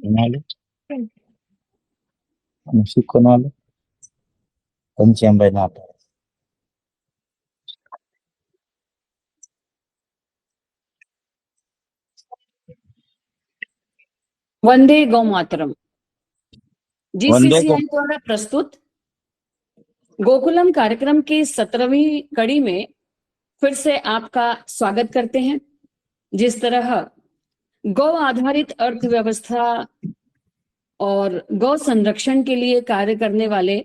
కొనాలి ముసుగు కొనాలి కొంచెం పైన वंदे गौ मातरम वंदे जीसीसीआई द्वारा प्रस्तुत गोकुलम कार्यक्रम की 17वीं कड़ी में फिर से आपका स्वागत करते हैं। जिस तरह गौ आधारित अर्थव्यवस्था और गौ संरक्षण के लिए कार्य करने वाले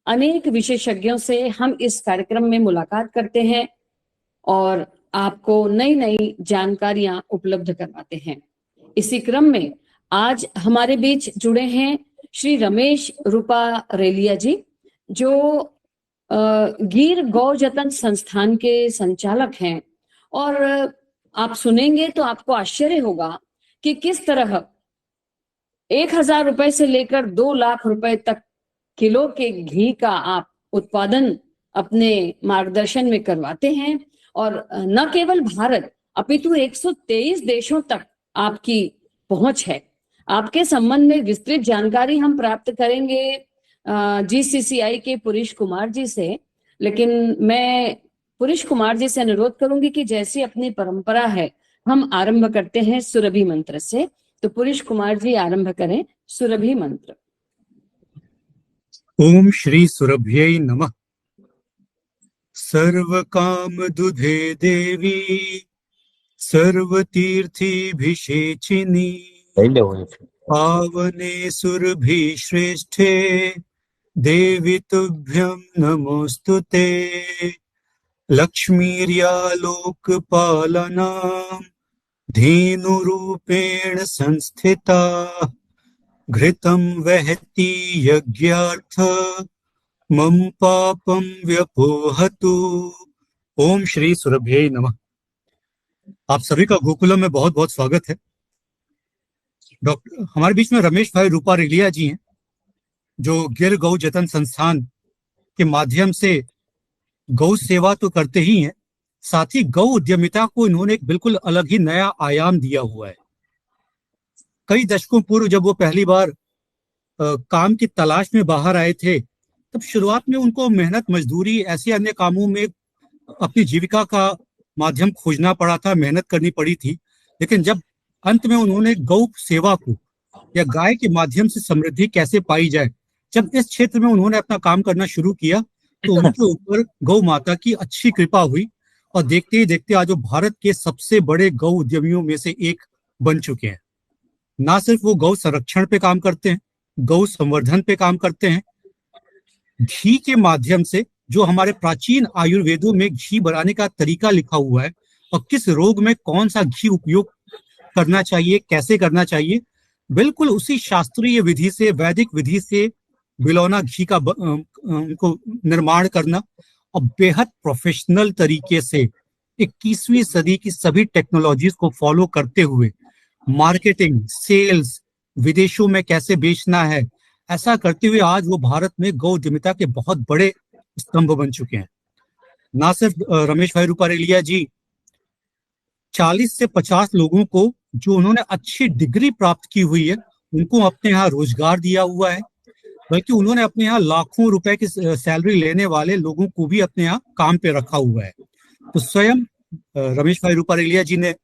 अनेक विशेषज्ञों से हम इस कार्यक्रम में मुलाकात करते हैं और आपको नई नई जानकारियां उपलब्ध करवाते हैं। इसी क्रम में आज हमारे बीच जुड़े हैं श्री रमेश रूपा रेलिया जी, जो गिर गौ जतन संस्थान के संचालक हैं। और आप सुनेंगे तो आपको आश्चर्य होगा कि किस तरह 1,000 रुपए से लेकर 2 लाख रुपए तक किलो के घी का आप उत्पादन अपने मार्गदर्शन में करवाते हैं। और न केवल भारत अपितु 123 देशों तक आपकी पहुंच है। आपके संबंध में विस्तृत जानकारी हम प्राप्त करेंगे जीसीसीआई के पुरीश कुमार जी से, लेकिन मैं पुरीश कुमार जी से अनुरोध करूंगी कि जैसी अपनी परंपरा है हम आरंभ करते हैं सुरभि मंत्र से। तो पुरीश कुमार जी आरंभ करें सुरभि मंत्र। ओम श्री सुरभ्यै नमः। सर्व काम दुधे देवी सर्वतीर्थीभिषेचिनी पावने सुरभि श्रेष्ठे देवी तुभ्यं नमोस्तुते। लक्ष्मीर्यालोकपालना धेनुरूपेण संस्थिता घृतं वहति यज्ञार्थ मम पापम व्यपोहतु। ओम श्री सुरभ्यै नमः। आप सभी का गोकुलम में बहुत बहुत स्वागत है। हमारे बीच में रमेश भाई रूपा रेलिया जी हैं, जो गिर गौ जतन संस्थान के माध्यम से गौ सेवा तो करते ही हैं, साथ ही गौ उद्यमिता को इन्होंने एक बिल्कुल अलग ही नया आयाम दिया हुआ है। कई दशकों पूर्व जब वो पहली बार काम की तलाश में बाहर आए थे, तब शुरुआत में उनको मेहनत मजदूरी ऐसे अन्य कामों में अपनी जीविका का माध्यम खोजना पड़ा था, मेहनत करनी पड़ी थी। लेकिन जब अंत में उन्होंने गौ सेवा को या गाय के माध्यम से समृद्धि कैसे पाई जाए, जब इस क्षेत्र में उन्होंने अपना काम करना शुरू किया तो उनके ऊपर गौ माता की अच्छी कृपा हुई और देखते ही देखते आज वो भारत के सबसे बड़े गौ उद्यमियों में से एक बन चुके हैं। ना सिर्फ वो गौ संरक्षण पे काम करते हैं, गौ संवर्धन पे काम करते हैं, घी के माध्यम से जो हमारे प्राचीन आयुर्वेदों में घी बनाने का तरीका लिखा हुआ है और किस रोग में कौन सा घी उपयोग करना चाहिए, कैसे करना चाहिए, बिल्कुल उसी शास्त्रीय विधि से, वैदिक विधि से बिलौना घी का उनको निर्माण करना और बेहद प्रोफेशनल तरीके से 21वीं सदी की सभी टेक्नोलॉजीज को फॉलो करते हुए मार्केटिंग, सेल्स, विदेशों में कैसे बेचना है, ऐसा करते हुए आज वो भारत में गौ उद्यमिता के बहुत बड़े स्तंभ बन चुके हैं। ना सिर्फ रमेश भाई रूपा रेलिया जी 40 से 50 लोगों को, जो उन्होंने अच्छी डिग्री प्राप्त की हुई है, उनको अपने यहाँ रोजगार दिया हुआ है, बल्कि उन्होंने अपने यहाँ लाखों रुपए की सैलरी लेने वाले लोगों को भी अपने यहाँ काम पे रखा हुआ है। तो स्वयं रमेश भाई रूपा रेलिया जी ने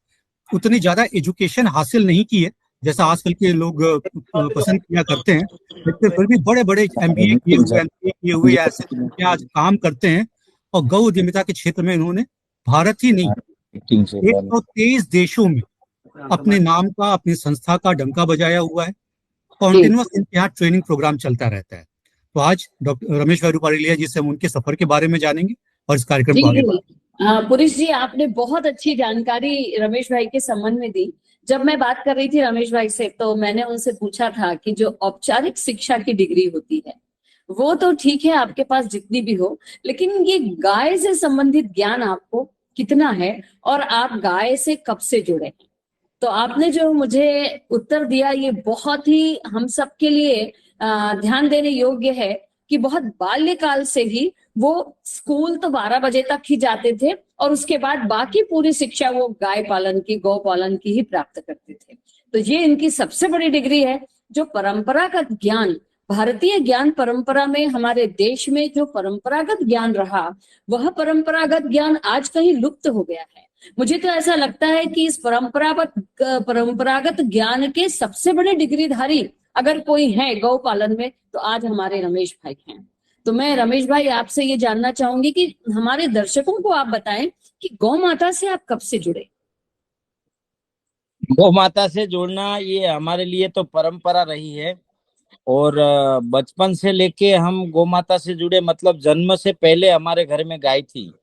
उतनी ज्यादा एजुकेशन हासिल नहीं की है जैसा आजकल के लोग पसंद किया करते हैं, लेकिन फिर भी बड़े बड़े MBA किए हुए ऐसे आज काम करते हैं और गौ उद्यमिता के क्षेत्र में इन्होंने भारत ही नहीं 123 देशों में अपने नाम का, अपनी संस्था का डंका बजाया हुआ है। कॉन्टिन्यूअस इनके यहाँ ट्रेनिंग प्रोग्राम चलता रहता है। तो आज डॉक्टर रमेश भाई रूपा रेलिया जी से हम उनके सफर के बारे में जानेंगे और इस कार्यक्रम को आगे पुरीश जी, आपने बहुत अच्छी जानकारी रमेश भाई के संबंध में दी। जब मैं बात कर रही थी रमेश भाई से तो मैंने उनसे पूछा था कि जो औपचारिक शिक्षा की डिग्री होती है वो तो ठीक है, आपके पास जितनी भी हो, लेकिन ये गाय से संबंधित ज्ञान आपको कितना है और आप गाय से कब से जुड़े हैं? तो आपने जो मुझे उत्तर दिया ये बहुत ही हम सब के लिए ध्यान देने योग्य है कि बहुत बाल्यकाल से ही वो स्कूल तो 12 बजे तक ही जाते थे और उसके बाद बाकी पूरी शिक्षा वो गाय पालन की, गौ पालन की ही प्राप्त करते थे। तो ये इनकी सबसे बड़ी डिग्री है। जो परंपरागत ज्ञान, भारतीय ज्ञान परंपरा में, हमारे देश में जो परंपरागत ज्ञान रहा, वह परंपरागत ज्ञान आज कहीं लुप्त हो गया है। मुझे तो ऐसा लगता है कि इस परंपरागत ज्ञान के सबसे बड़े डिग्रीधारी अगर कोई है गौ पालन में, तो आज हमारे रमेश भाई हैं। तो मैं रमेश भाई आपसे ये जानना चाहूंगी कि हमारे दर्शकों को आप बताएं कि गौ माता से आप कब से जुड़े। गौ माता से जुड़ना ये हमारे लिए तो परंपरा रही है, और बचपन से लेके हम गौ माता से जुड़े, मतलब जन्म से पहले हमारे घर में गाय थी।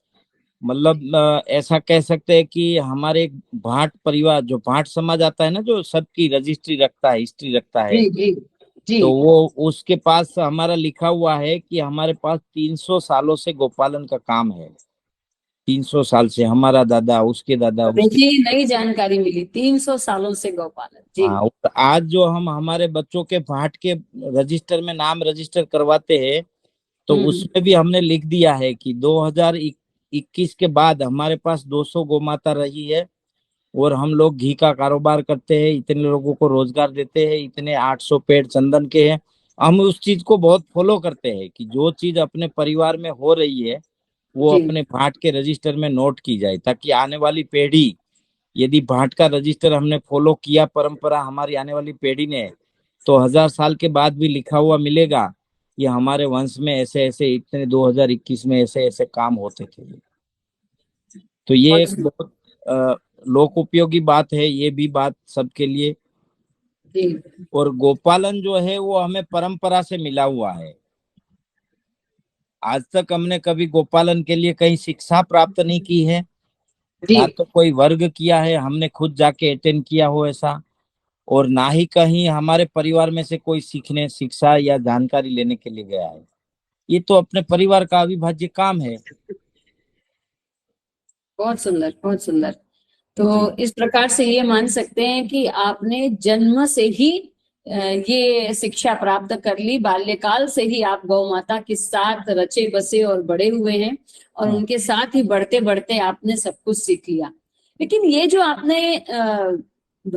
मतलब ऐसा कह सकते हैं कि हमारे एक भाट परिवार, जो भाट समाज आता है ना, जो सबकी रजिस्ट्री रखता है, हिस्ट्री रखता है, जी जी जी। तो वो उसके पास हमारा लिखा हुआ है कि हमारे पास 300 सालों से गोपालन का काम है। 300 साल से हमारा दादा, उसके दादा, उसके। देखिए नई जानकारी मिली, 300 सालों से गौपालन। जी हाँ, और आज जो हम हमारे बच्चों के भाट के रजिस्टर में नाम रजिस्टर करवाते हैं, तो उसमें भी हमने लिख दिया है कि 2021 के बाद हमारे पास 200 गौमाता रही है, और हम लोग घी का कारोबार करते हैं, इतने लोगों को रोजगार देते हैं, इतने 800 पेड़ चंदन के हैं। हम उस चीज को बहुत फॉलो करते हैं कि जो चीज अपने परिवार में हो रही है वो जी अपने भाट के रजिस्टर में नोट की जाए, ताकि आने वाली पीढ़ी, यदि भाट का रजिस्टर हमने फॉलो किया, परंपरा हमारी आने वाली पीढ़ी ने, तो 1000 साल के बाद भी लिखा हुआ मिलेगा ये हमारे वंश में ऐसे ऐसे इतने 2021 में ऐसे ऐसे काम होते थे। तो ये एक बहुत- बहुत लोक उपयोगी बात है, ये भी बात सबके लिए। जी और गोपालन जो है वो हमें परंपरा से मिला हुआ है। आज तक हमने कभी गोपालन के लिए कहीं शिक्षा प्राप्त नहीं की है, जी। ना तो कोई वर्ग किया है, हमने खुद जाके अटेंड किया हो ऐसा, और ना ही कहीं हमारे परिवार में से कोई सीखने, शिक्षा या जानकारी लेने के लिए गया है। ये तो अपने परिवार का अविभाज्य काम है। बहुत सुंदर, बहुत सुंदर। तो जी इस प्रकार से ये मान सकते हैं कि आपने जन्म से ही ये शिक्षा प्राप्त कर ली, बाल्यकाल से ही आप गौ माता के साथ रचे बसे और बड़े हुए हैं, और हाँ। उनके साथ ही बढ़ते बढ़ते आपने सब कुछ सीख लिया। लेकिन ये जो आपने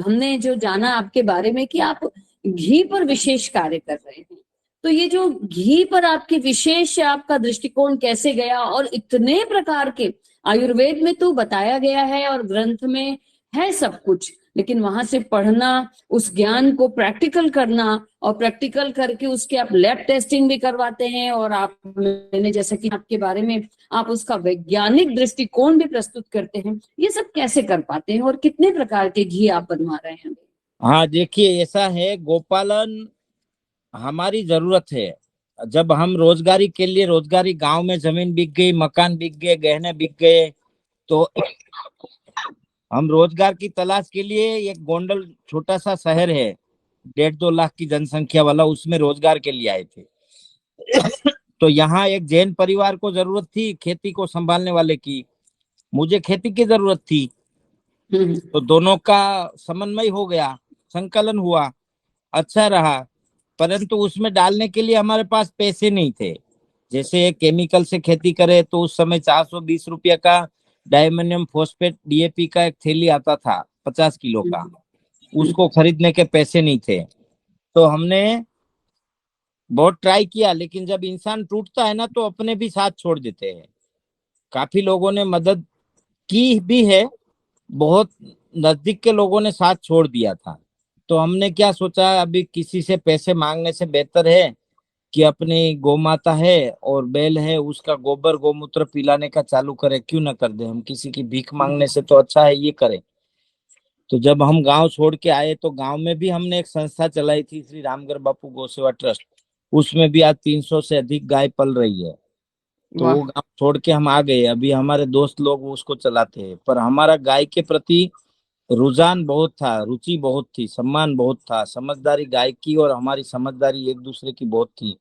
हमने जो जाना आपके बारे में कि आप घी पर विशेष कार्य कर रहे हैं, तो ये जो घी पर आपकी विशेष, आपका दृष्टिकोण कैसे गया? और इतने प्रकार के, आयुर्वेद में तो बताया गया है और ग्रंथ में है सब कुछ, लेकिन वहां से पढ़ना, उस ज्ञान को प्रैक्टिकल करना, और प्रैक्टिकल करके उसके आप लैब टेस्टिंग भी करवाते हैं, और आप, मैंने जैसा कि आपके बारे में, आप उसका वैज्ञानिक दृष्टिकोण भी प्रस्तुत करते हैं। ये सब कैसे कर पाते हैं और कितने प्रकार के घी आप बनवा रहे हैं? हाँ, देखिए ऐसा है, गोपालन हमारी जरूरत है। जब हम रोजगारी के लिए, रोजगारी गांव में जमीन बिक गई, मकान बिक गए, गहने बिक गए, तो हम रोजगार की तलाश के लिए, एक गोंडल छोटा सा शहर है, 1.5-2 लाख की जनसंख्या वाला, उसमें रोजगार के लिए आए थे। तो यहाँ एक जैन परिवार को जरूरत थी खेती को संभालने वाले की, मुझे खेती की जरूरत थी, हम्म तो दोनों का समन्वय हो गया, संकलन हुआ, अच्छा रहा। परंतु उसमें डालने के लिए हमारे पास पैसे नहीं थे। जैसे केमिकल से खेती करे तो उस समय 420 रुपया का डायमोनियम फॉस्फेट डीएपी का एक थैली आता था, 50 किलो का, उसको खरीदने के पैसे नहीं थे। तो हमने बहुत ट्राई किया, लेकिन जब इंसान टूटता है ना, तो अपने भी साथ छोड़ देते हैं। काफी लोगों ने मदद की भी है, बहुत नजदीक के लोगों ने साथ छोड़ दिया था। तो हमने क्या सोचा, अभी किसी से पैसे मांगने से बेहतर है कि अपनी गौ माता है और बैल है, उसका गोबर गोमूत्र पिलाने का चालू करें, क्यों ना कर दे। हम किसी की भीख मांगने से तो अच्छा है ये करें। तो जब हम गांव छोड़ के आए, तो गांव में भी हमने एक संस्था चलाई थी, श्री रामगढ़ बापू गौ सेवा ट्रस्ट, उसमें भी आज 300 से अधिक गाय पल रही है। तो वाह। वो गांव छोड़ के हम आ गए, अभी हमारे दोस्त लोग उसको चलाते हैं। पर हमारा गाय के प्रति रुझान बहुत था, रुचि बहुत थी, सम्मान बहुत था, समझदारी गाय की और हमारी समझदारी एक दूसरे की बहुत थी।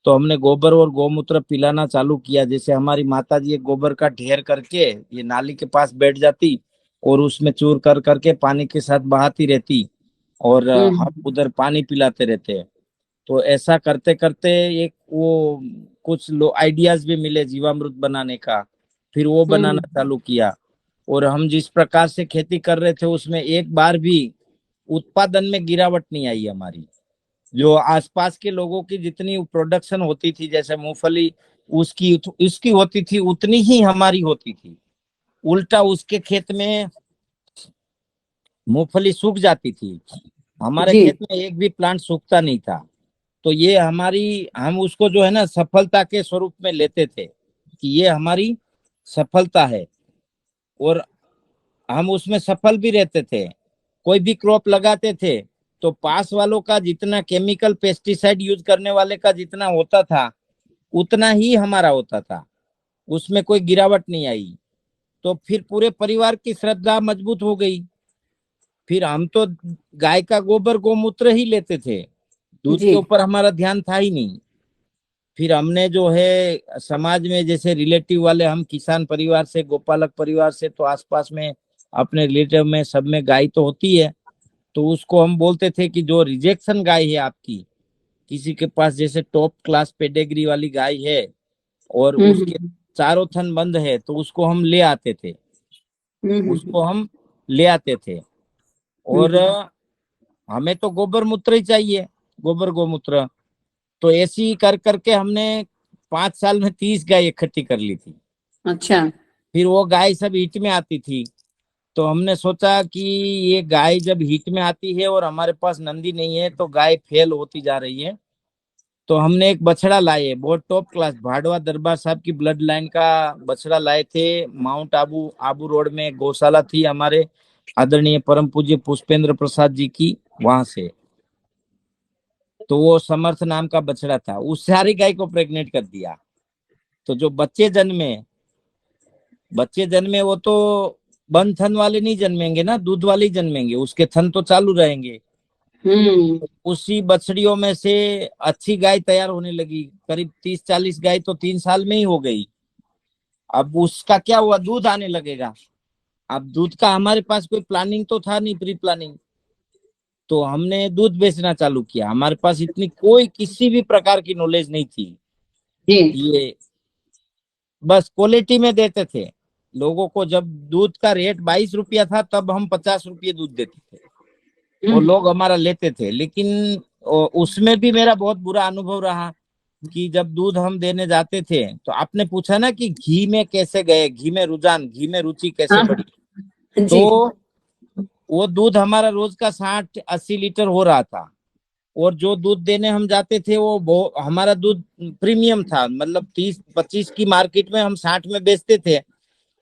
तो हमने गोबर और गौमूत्र पिलाना चालू किया। जैसे हमारी माता जी एक गोबर का ढेर करके ये नाली के पास बैठ जाती, और उसमें चूर कर करके पानी के साथ बहाती रहती, और हम उधर पानी पिलाते रहते। तो ऐसा करते करते एक वो कुछ लो आइडियाज भी मिले जीवामृत बनाने का। फिर वो बनाना चालू किया। और हम जिस प्रकार से खेती कर रहे थे उसमें एक बार भी उत्पादन में गिरावट नहीं आई हमारी। जो आसपास के लोगों की जितनी प्रोडक्शन होती थी, जैसे मूंगफली उसकी होती थी, उतनी ही हमारी होती थी। उल्टा उसके खेत में मूंगफली सूख जाती थी, हमारे जी। खेत में एक भी प्लांट सूखता नहीं था। तो ये हम उसको जो है ना सफलता के स्वरूप में लेते थे कि ये हमारी सफलता है, और हम उसमें सफल भी रहते थे। कोई भी क्रॉप लगाते थे तो पास वालों का जितना केमिकल पेस्टिसाइड यूज करने वाले का जितना होता था उतना ही हमारा होता था, उसमें कोई गिरावट नहीं आई। तो फिर पूरे परिवार की श्रद्धा मजबूत हो गई। फिर हम तो गाय का गोबर गोमूत्र ही लेते थे, दूध जी। के ऊपर हमारा ध्यान था ही नहीं। फिर हमने जो है समाज में जैसे रिलेटिव वाले, हम किसान परिवार से, गोपालक परिवार से, तो आसपास में अपने रिलेटिव में सब में गाय तो होती है। तो उसको हम बोलते थे कि जो रिजेक्शन गाय है आपकी, किसी के पास जैसे टॉप क्लास पेडेग्री वाली गाय है और उसके हम्म चारों थन बंद है, तो उसको हम ले आते थे। हम्म उसको हम ले आते थे। और हमें तो गोबर मूत्र ही चाहिए, गोबर गोमूत्र। तो ऐसे ही कर करके हमने 5 साल में 30 गाय इकट्ठी कर ली थी। अच्छा। फिर वो गाय सब हीट में आती थी। तो हमने सोचा कि ये गाय जब हीट में आती है और हमारे पास नंदी नहीं है तो गाय फेल होती जा रही है। तो हमने एक बछड़ा लाए, बहुत टॉप क्लास भाडवा दरबार साहब की ब्लड लाइन का बछड़ा लाए थे। माउंट आबू आबू रोड में गौशाला थी हमारे आदरणीय परम पूज्य पुष्पेंद्र प्रसाद जी की, वहां से। तो वो समर्थ नाम का बछड़ा था, उस सारी गाय को प्रेग्नेंट कर दिया। तो जो बच्चे जन्मे वो तो बंद थन वाले नहीं जन्मेंगे ना, दूध वाले ही जन्मेंगे, उसके थन तो चालू रहेंगे। हम्म उसी बछड़ियों में से अच्छी गाय तैयार होने लगी, करीब 30-40 गाय तो 3 साल में ही हो गई। अब उसका क्या हुआ, दूध आने लगेगा। अब दूध का हमारे पास कोई प्लानिंग तो था नहीं, प्री प्लानिंग। तो हमने दूध बेचना चालू किया। हमारे पास इतनी कोई किसी भी प्रकार की नॉलेज नहीं थी। जी। ये बस क्वालिटी में देते थे लोगों को। जब दूध का रेट 22 रुपया था तब हम 50 रुपये दूध देते थे, और हम्म लोग हमारा लेते थे। लेकिन उसमें भी मेरा बहुत बुरा अनुभव रहा कि जब दूध हम देने जाते थे तो आपने पूछा ना कि घी में कैसे गए, घी में रुझान, घी में रुचि कैसे हाँ बढ़ी। जी। तो वो दूध हमारा रोज का 60-80 लीटर हो रहा था। और जो दूध देने हम जाते थे वो हमारा दूध प्रीमियम था, मतलब 30-25 की मार्केट में हम 60 में बेचते थे।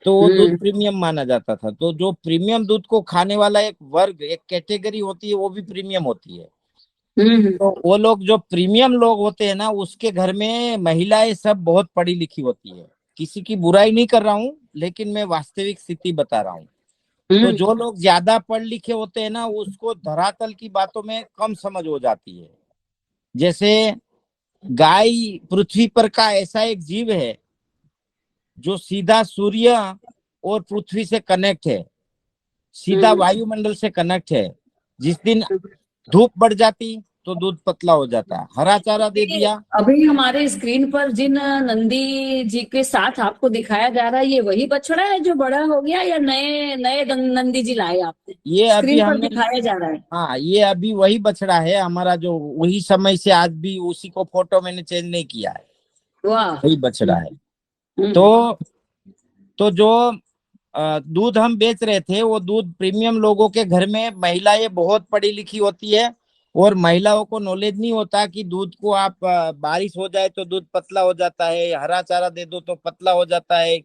तो वो दूध हम्म प्रीमियम माना जाता था। तो जो प्रीमियम दूध को खाने वाला एक वर्ग, एक कैटेगरी होती है, वो भी प्रीमियम होती है। हम्म तो वो लोग जो प्रीमियम लोग होते हैं ना, उसके घर में महिलाएं सब बहुत पढ़ी लिखी होती है। किसी की बुराई नहीं कर रहा हूँ, लेकिन मैं वास्तविक स्थिति बता रहा हूँ। तो हम्म जो लोग ज्यादा पढ़ लिखे होते हैं ना, उसको धरातल की बातों में कम समझ हो जाती है। जैसे गाय पृथ्वी पर का ऐसा एक जीव है जो सीधा सूर्य और पृथ्वी से कनेक्ट है, सीधा हम्म वायुमंडल से कनेक्ट है। जिस दिन धूप बढ़ जाती तो दूध पतला हो जाता। हरा चारा दे अभी दिया। अभी हमारे स्क्रीन पर जिन नंदी जी के साथ आपको दिखाया जा रहा है, ये वही बछड़ा है जो बड़ा हो गया, या नए नए नंदी जी लाए आपने? ये अभी स्क्रीन पर हमने, दिखाया जा रहा है। हाँ ये अभी वही बछड़ा है हमारा, जो वही समय से आज भी उसी को, फोटो मैंने चेंज नहीं किया है, वाह। वही बछड़ा है। हम्म तो जो दूध हम बेच रहे थे वो दूध प्रीमियम लोगों के घर में, महिलाएं बहुत पढ़ी लिखी होती है और महिलाओं को नॉलेज नहीं होता कि दूध को आप बारिश हो जाए तो दूध पतला हो जाता है, हरा चारा दे दो तो पतला हो जाता है,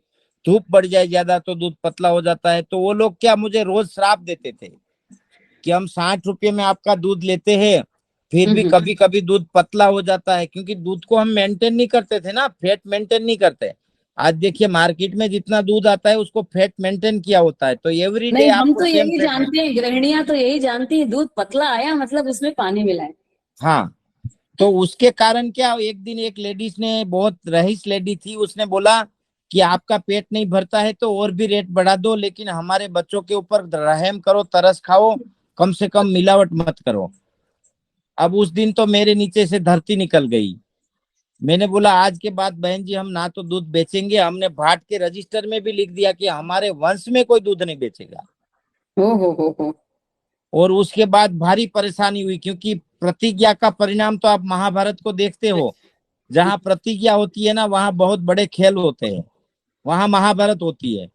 धूप बढ़ जाए ज्यादा तो दूध पतला हो जाता है। तो वो लोग क्या मुझे रोज श्राप देते थे कि हम 60 रुपये में आपका दूध लेते हैं, फिर भी हम्म कभी कभी दूध पतला हो जाता है, क्योंकि दूध को हम मेंटेन नहीं करते थे ना, फैट मेंटेन नहीं करते। आज देखिए मार्केट में जितना दूध आता है उसको फैट मेंटेन किया होता है, तो एवरी डे नहीं, हम आपको तो सेम यही फैट जानते हैं, गृहिणियां तो यही जानती हैं, दूध पतला आया मतलब उसमें पानी मिला है। हाँ। तो उसके कारण क्या, एक दिन एक लेडीज ने, बहुत रईस लेडी थी, उसने बोला कि आपका पेट नहीं भरता है तो और भी रेट बढ़ा दो, लेकिन हमारे बच्चों के ऊपर रहम करो, तरस खाओ, कम से कम मिलावट मत करो। अब उस दिन तो मेरे नीचे से धरती निकल गई। मैंने बोला आज के बाद बहन जी हम ना तो दूध बेचेंगे, हमने भाट के रजिस्टर में भी लिख दिया कि हमारे वंश में कोई दूध नहीं बेचेगा। हो। और उसके बाद भारी परेशानी हुई, क्योंकि प्रतिज्ञा का परिणाम तो आप महाभारत को देखते हो, जहाँ प्रतिज्ञा होती है ना वहाँ बहुत बड़े खेल होते हैं, वहाँ महाभारत होती है।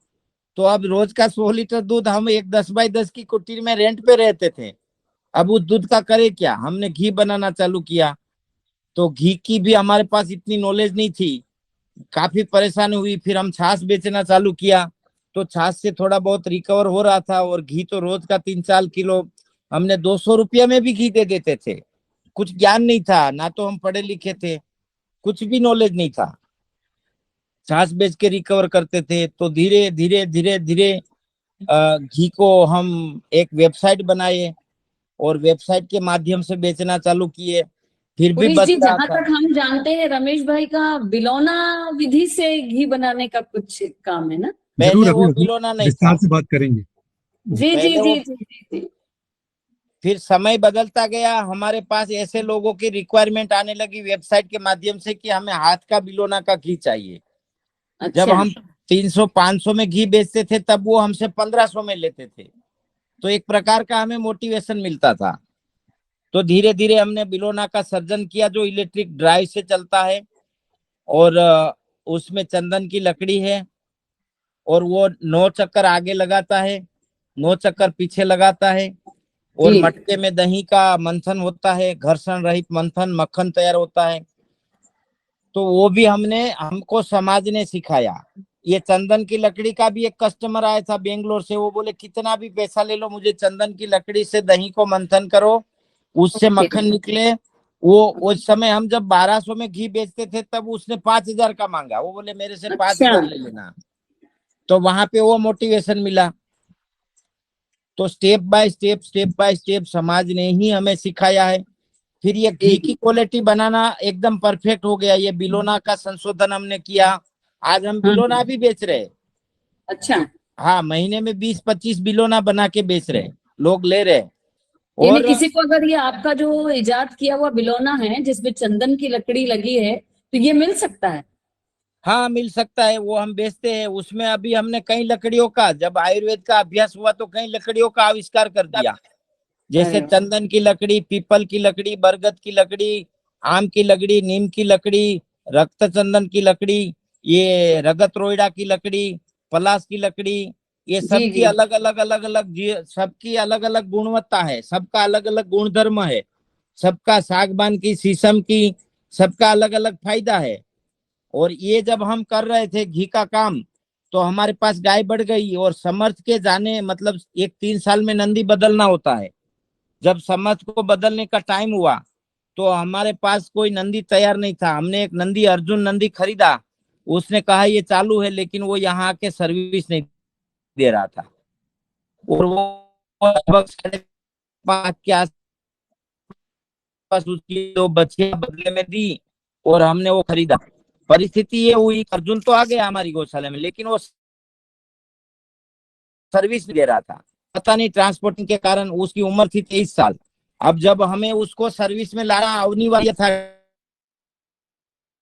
तो अब रोज का 100 लीटर दूध, हम एक 10x10 की कुटीर में रेंट पे रहते थे। अब उस दूध का करे क्या, हमने घी बनाना चालू किया। तो घी की भी हमारे पास इतनी नॉलेज नहीं थी, काफी परेशानी हुई। फिर हम छाछ बेचना चालू किया, तो छाछ से थोड़ा बहुत रिकवर हो रहा था। और घी तो रोज का 3-4 किलो हमने 200 रुपया में भी घी दे देते थे। कुछ ज्ञान नहीं था, ना तो हम पढ़े लिखे थे, कुछ भी नॉलेज नहीं था, छाछ बेच के रिकवर करते थे। तो धीरे धीरे धीरे धीरे घी को हम एक वेबसाइट बनाए और वेबसाइट के माध्यम से बेचना चालू किए। फिर भी पुनीश बच जी, रहा जहां था। तक हम जानते हैं रमेश भाई का बिलौना विधि से घी बनाने का कुछ काम है ना? जरूर पहले अभी वो अभी बिलोना नहीं विस्तार था। से बात करेंगे। जी जी पहले जी वो, जी जी जी। फिर समय बदलता गया, हमारे पास ऐसे लोगों की रिक्वायरमेंट आने लगी वेबसाइट के माध्यम से कि हमें हाथ का बिलोना का घी चाहिए। जब अच्छा। हम 300-500 में घी बेचते थे तब वो हमसे 1500 में लेते थे। तो एक प्रकार का हमें मोटिवेशन मिलता था। तो धीरे धीरे हमने बिलोना का सर्जन किया, जो इलेक्ट्रिक ड्राइव से चलता है और उसमें चंदन की लकड़ी है और वो 9 चक्कर आगे लगाता है, 9 चक्कर पीछे लगाता है। और जी। मटके में दही का मंथन होता है, घर्षण रहित मंथन, मक्खन तैयार होता है। तो वो भी हमको समाज ने सिखाया। ये चंदन की लकड़ी का भी एक कस्टमर आया था बेंगलोर से, वो बोले कितना भी पैसा ले लो, मुझे चंदन की लकड़ी से दही को मंथन करो, उससे ओके। मक्खन निकले। वो उस समय हम जब 1200 में घी बेचते थे तब उसने 5000 का मांगा, वो बोले मेरे से अच्छा। 5000 ले लेना। तो वहां पे वो मोटिवेशन मिला। तो स्टेप बाय स्टेप समाज ने ही हमें सिखाया है। फिर ये घी की जी। क्वालिटी बनाना एकदम परफेक्ट हो गया। ये बिलोना का संशोधन हमने किया, आज हम हाँ। बिलोना भी बेच रहे हैं। अच्छा, हाँ, महीने में 20-25 बिलोना बना के बेच रहे हैं, लोग ले रहे हैं। यानी और किसी को अगर ये आपका जो इजाद किया हुआ बिलौना है जिसमें चंदन की लकड़ी लगी है तो ये मिल सकता है? हाँ, मिल सकता है, वो हम बेचते हैं। उसमें अभी हमने कई लकड़ियों का, जब आयुर्वेद का अभ्यास हुआ तो कई लकड़ियों का आविष्कार कर दिया। जैसे अरे वाह। चंदन की लकड़ी, पीपल की लकड़ी, बरगद की लकड़ी, आम की लकड़ी, नीम की लकड़ी, रक्त चंदन की लकड़ी, ये रगत रोइडा की लकड़ी, पलास की लकड़ी, ये जी सबकी जी। अलग अलग सबकी अलग अलग गुणवत्ता है, सबका अलग अलग गुणधर्म है, सबका सागवान की, शीशम की, सबका अलग अलग फायदा है। और ये जब हम कर रहे थे घी का काम, तो हमारे पास गाय बढ़ गई और समर्थ के जाने, मतलब एक 3 साल में नंदी बदलना होता है। जब समर्थ को बदलने का टाइम हुआ तो हमारे पास कोई नंदी तैयार नहीं था। हमने एक नंदी, अर्जुन नंदी खरीदा। उसने कहा ये चालू है, लेकिन वो यहाँ के सर्विस नहीं दे रहा था। और वो लगभग 5.5 के आसपास उसकी 2 बच्चियां बदले में दी और हमने वो खरीदा। परिस्थिति ये हुई, अर्जुन तो आ गया हमारी गौशाला में, लेकिन वो सर्विस दे रहा था। पता नहीं ट्रांसपोर्टिंग के कारण, उसकी उम्र थी 23 साल। अब जब हमें उसको सर्विस में लाना अनिवार्य था,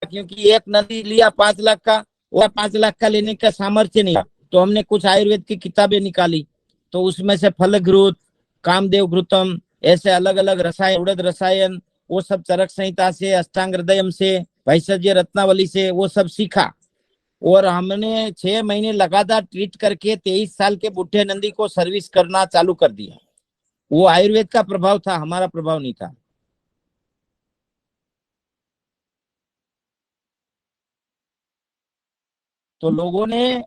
क्योंकि एक नदी लिया 5 लाख का, वह 5 लाख का लेने का सामर्थ्य नहीं था। तो हमने कुछ आयुर्वेद की किताबें निकाली, तो उसमें से फल घृत, कामदेव घृतम, ऐसे अलग अलग रसायन, उड़द रसायन, वो सब चरक संहिता से, अष्टांग हृदयम से, भैषज्य रत्नावली से वो सब सीखा। और हमने 6 महीने लगातार ट्रीट करके 23 साल के बुढ़े नंदी को सर्विस करना चालू कर दिया। वो आयुर्वेद का प्रभाव था, हमारा प्रभाव नहीं था। तो लोगों ने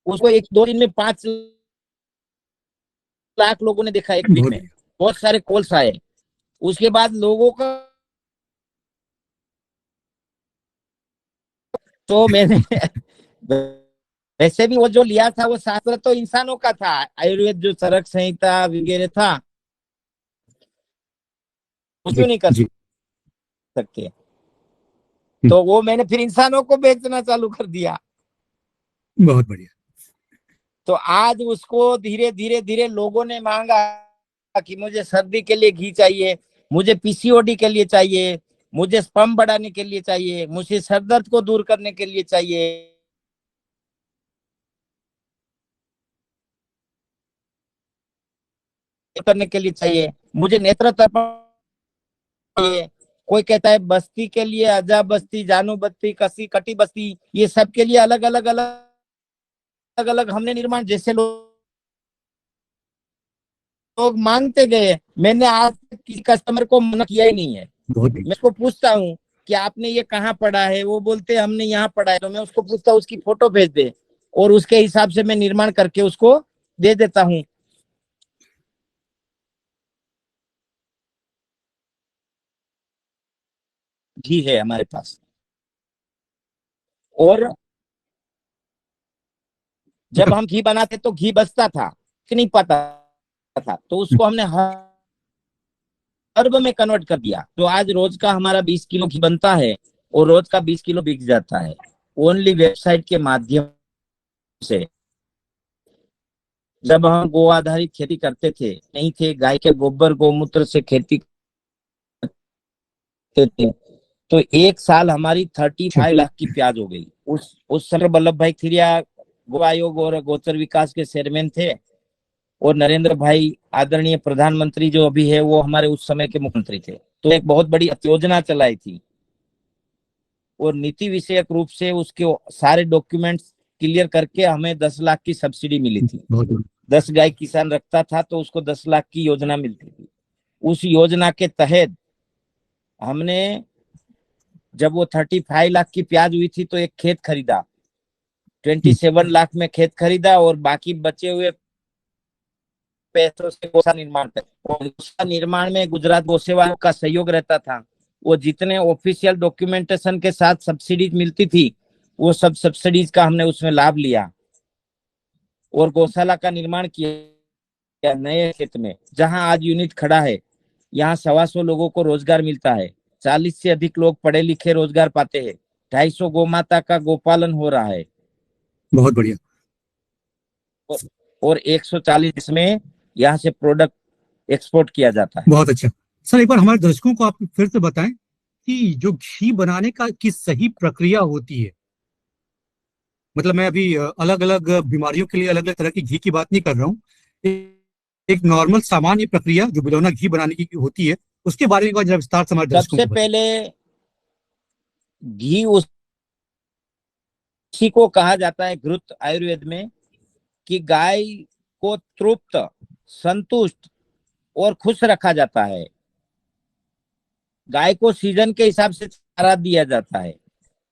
उसको 1-2 दिन में 5 लाख लोगों ने देखा एक वीक बहुत में। बहुत सारे कॉल्स आए। उसके बाद लोगों का, तो मैंने वैसे भी वो जो लिया था वो शास्त्र तो इंसानों का था, आयुर्वेद जो चरक संहिता वगैरह था, कुछ जी भी नहीं कर जी। सकते। तो वो मैंने फिर इंसानों को बेचना चालू कर दिया। बहुत बढ़िया। तो आज उसको धीरे धीरे धीरे लोगों ने मांगा कि मुझे सर्दी के लिए घी चाहिए, मुझे पीसीओडी के लिए चाहिए, मुझे स्पर्म बढ़ाने के लिए चाहिए, मुझे सरदर्द को दूर करने के लिए चाहिए, करने के लिए चाहिए, मुझे नेत्र तर्पण चाहिए। कोई कहता है बस्ती के लिए अजा बस्ती, जानू बस्ती, कसी कटी बस्ती, ये सब के लिए अलग अलग अलग अलग हमने निर्माण, जैसे लोग मांगते गए। मैंने आज तक किसी कस्टमर को मना किया ही नहीं है। बहुत मैं उसको पूछता हूँ कि आपने ये कहाँ पढ़ा है, वो बोलते हमने यहाँ पढ़ा है, तो मैं उसको पूछता हूँ उसकी फोटो भेज दे, और उसके हिसाब से मैं निर्माण करके उसको दे देता हूँ। घी है हमारे पास, और जब हम घी बनाते तो घी बचता था कि नहीं पता था, तो उसको हमने हर्ब में कन्वर्ट कर दिया। तो आज रोज का हमारा 20 किलो घी बनता है और रोज का 20 किलो बिक जाता है, ओनली वेबसाइट के माध्यम से। जब हम गो आधारित खेती करते थे, नहीं थे, गाय के गोबर गौमूत्र से खेती करते थे, तो एक साल हमारी 35 लाख की प्याज हो गई। उस समय वल्लभ भाई खिरिया गो आयोग और गोचर विकास के चेयरमैन थे, और नरेंद्र भाई आदरणीय प्रधानमंत्री जो अभी है वो हमारे उस समय के मुख्यमंत्री थे। तो एक बहुत बड़ी योजना चलाई थी, और नीति विषयक रूप से उसके सारे डॉक्यूमेंट्स क्लियर करके हमें 10 लाख की सब्सिडी मिली थी। 10 गाय किसान रखता था तो उसको 10 लाख की योजना मिलती थी। उस योजना के तहत हमने, जब वो 35 लाख की प्याज हुई थी, तो एक खेत खरीदा, 27 लाख में खेत खरीदा, और बाकी बचे हुए पैसों से गौशाला निर्माण कर। गौशाला निर्माण में गुजरात गौ सेवा का सहयोग रहता था। वो जितने ऑफिशियल डॉक्यूमेंटेशन के साथ सब्सिडीज मिलती थी, वो सब सब्सिडीज का हमने उसमें लाभ लिया, और गौशाला का निर्माण किया नए खेत में। जहां आज यूनिट खड़ा है, यहाँ 125 लोगों को रोजगार मिलता है, 40 से अधिक लोग पढ़े लिखे रोजगार पाते हैं, 250 गौ माता का गोपालन हो रहा है। बहुत बढ़िया। और 140 में यहाँ से प्रोडक्ट एक्सपोर्ट किया जाता है। बहुत अच्छा सर, एक बार हमारे दर्शकों को आप फिर से बताएं कि जो घी बनाने का की सही प्रक्रिया होती है। मतलब मैं अभी अलग अलग बीमारियों के लिए अलग अलग तरह की घी की बात नहीं कर रहा हूँ। एक नॉर्मल सामान्य प्रक्रिया जो बिलौना घी बनाने की होती है, उसके बारे में एक बार जरा विस्तार से हमारे दर्शकों सबसे को पहले घी उसी को कहा जाता है घृत आयुर्वेद में, कि गाय को तृप्त, संतुष्ट और खुश रखा जाता है। गाय को सीजन के हिसाब से चारा दिया जाता है।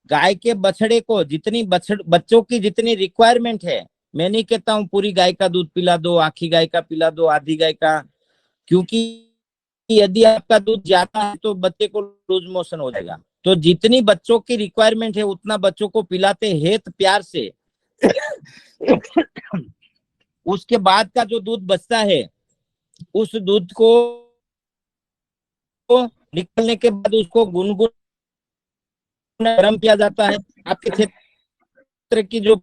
गाय के बछड़े को जितनी बच्चों की जितनी रिक्वायरमेंट है, मैं नहीं कहता हूं पूरी गाय का दूध पिला दो, आखी गाय का पिला दो, आधी गाय का, क्योंकि यदि आपका दूध ज्यादा है तो बच्चे को लूज मोशन हो जाएगा। तो जितनी बच्चों की रिक्वायरमेंट है उतना बच्चों को पिलाते हेत प्यार से। उसके बाद का जो दूध बचता है, उस दूध को निकलने के बाद उसको गुनगुन गर्म किया जाता है। आपके क्षेत्र की जो,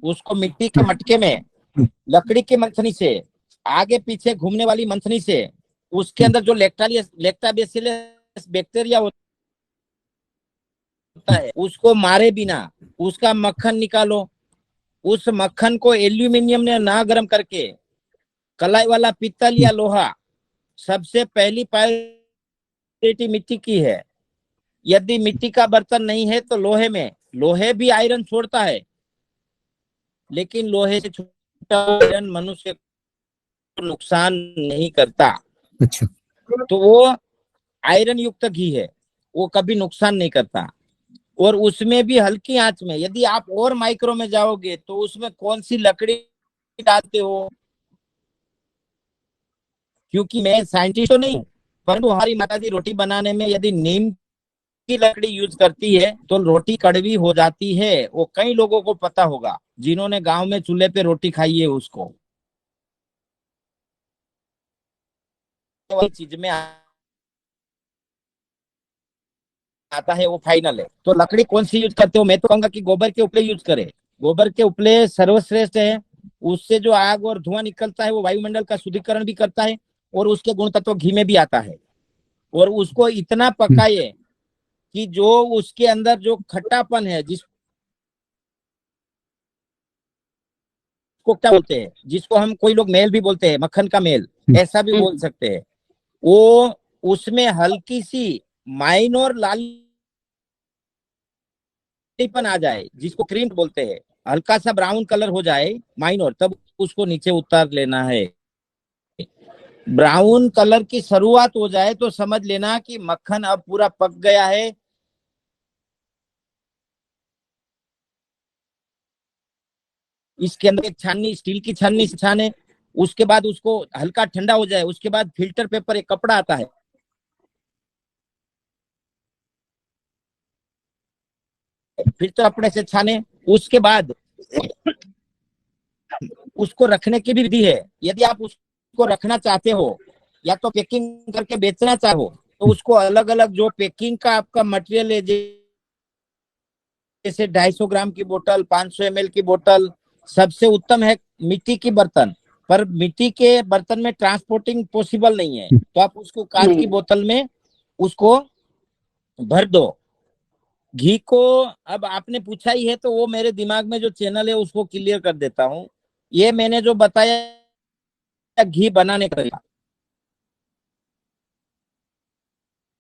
उसको मिट्टी के मटके में लकड़ी की मंथनी से, आगे पीछे घूमने वाली मंथनी से, उसके अंदर जो लैक्टोबैसिलस बैक्टीरिया होता है उसको मारे बिना उसका मक्खन निकालो। उस मक्खन को एल्यूमिनियम ने ना गर्म करके, कलाई वाला पित्तल या लोहा, सबसे पहली प्रायोरिटी मिट्टी की है। यदि मिट्टी का बर्तन नहीं है तो लोहे में, लोहे भी आयरन छोड़ता है, लेकिन लोहे से छोटा आयरन मनुष्य को नुकसान नहीं करता। अच्छा, तो वो आयरन युक्त घी है, वो कभी नुकसान नहीं करता। और उसमें भी हल्की आंच में, यदि आप और माइक्रो में जाओगे तो उसमें कौन सी लकड़ी डालते हो, क्योंकि मैं साइंटिस्ट तो नहीं, परंतु हमारी माताजी रोटी बनाने में यदि नीम की लकड़ी यूज करती है तो रोटी कड़वी हो जाती है। वो कई लोगों को पता होगा जिन्होंने गांव में चूल्हे पे रोटी खाई है, उसको चीज में आता है वो फाइनल है। तो लकड़ी कौन सी यूज करते हो, मैं तो कहूंगा कि गोबर के उपले यूज करें। गोबर के उपले सर्वश्रेष्ठ है। उससे जो आग और धुआं निकलता है वो वायुमंडल का शुद्धिकरण भी करता है, और उसके गुण तत्व घी में भी आता है। और उसको इतना पकाए कि जो उसके अंदर जो खट्टापन है, जिसको क्या बोलते हैं, जिसको हम कोई लोग मेल भी बोलते हैं, मक्खन का मेल ऐसा भी बोल सकते हैं, वो उसमें हल्की सी माइनर लालीपन आ जाए, जिसको क्रीम बोलते हैं, हल्का सा ब्राउन कलर हो जाए माइनर, तब उसको नीचे उतार लेना है। ब्राउन कलर की शुरुआत हो जाए तो समझ लेना कि मक्खन अब पूरा पक गया है। इसके अंदर एक छाननी, स्टील की छाननी से छाने, उसके बाद उसको हल्का ठंडा हो जाए, उसके बाद फिल्टर पेपर, एक कपड़ा आता है, फिर तो कपड़े से छाने। उसके बाद उसको रखने की भी विधि है। यदि आप उसको रखना चाहते हो या तो पैकिंग करके बेचना चाहो, तो उसको अलग अलग जो पैकिंग का आपका मटेरियल है, जैसे 250 ग्राम की बोतल, 500 ml की बोतल, सबसे उत्तम है मिट्टी की बर्तन। पर मिट्टी के बर्तन में ट्रांसपोर्टिंग पॉसिबल नहीं है, तो आप उसको कांच की बोतल में उसको भर दो। घी को, अब आपने पूछा ही है तो वो मेरे दिमाग में जो चैनल है उसको क्लियर कर देता हूँ। ये मैंने जो बताया घी बनाने का तरीका,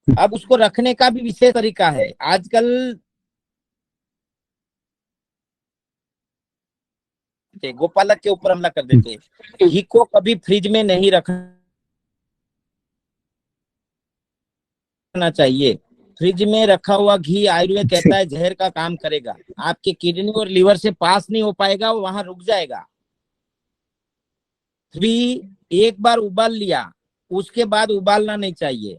अब उसको रखने का भी विशेष तरीका है। आजकल गोपालक के ऊपर हमला कर देते हैं। घी को कभी फ्रिज में नहीं रखना चाहिए। फ्रिज में रखा हुआ घी, आयुर्वेद कहता है, जहर का काम करेगा, आपके किडनी और लीवर से पास नहीं हो पाएगा, वो वहां रुक जाएगा। भी एक बार उबाल लिया, उसके बाद उबालना नहीं चाहिए।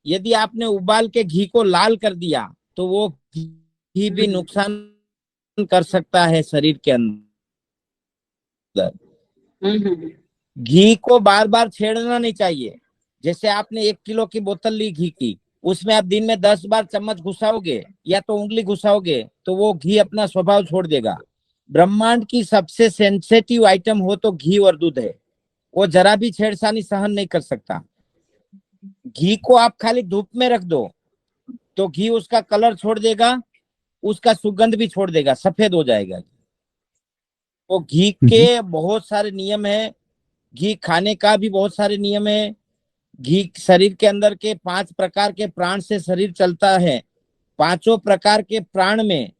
यदि आपने उबाल के घी को लाल कर दिया तो वो घी भी नुकसान कर सकता है शरीर के अंदर। घी को बार बार छेड़ना नहीं चाहिए। जैसे आपने 1 किलो की बोतल ली घी की, उसमें आप दिन में 10 बार चम्मच घुसाओगे या तो उंगली घुसाओगे तो वो घी अपना स्वभाव छोड़ देगा। ब्रह्मांड की सबसे सेंसिटिव आइटम हो तो घी और दूध है, वो जरा भी छेड़छाड़ी सहन नहीं कर सकता। घी को आप खाली धूप में रख दो तो घी उसका कलर छोड़ देगा, उसका सुगंध भी छोड़ देगा, सफेद हो जाएगा। तो घी के बहुत सारे नियम है, घी खाने का भी बहुत सारे नियम है। घी शरीर के अंदर के 5 प्रकार के प्राण से शरीर चलता है। 5 प्रकार के प्राण में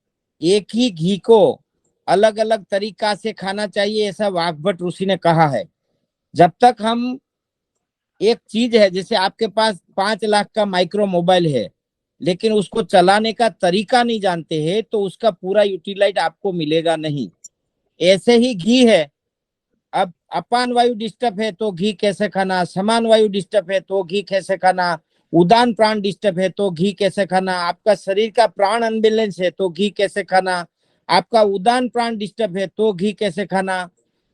एक ही घी को अलग अलग तरीका से खाना चाहिए, ऐसा वाग्भट ऋषि ने कहा है। जब तक हम, एक चीज है, जैसे आपके पास 5 लाख का माइक्रो मोबाइल है लेकिन उसको चलाने का तरीका नहीं जानते हैं, तो उसका पूरा यूटिलाइज आपको मिलेगा नहीं। ऐसे ही घी है। अब अपान वायु डिस्टर्ब है तो घी कैसे खाना, समान वायु डिस्टर्ब है तो घी कैसे खाना, उदान प्राण डिस्टर्ब है तो घी कैसे खाना, आपका शरीर का प्राण अनबैलेंस है तो घी कैसे खाना, आपका उदान प्राण डिस्टर्ब है तो घी कैसे खाना।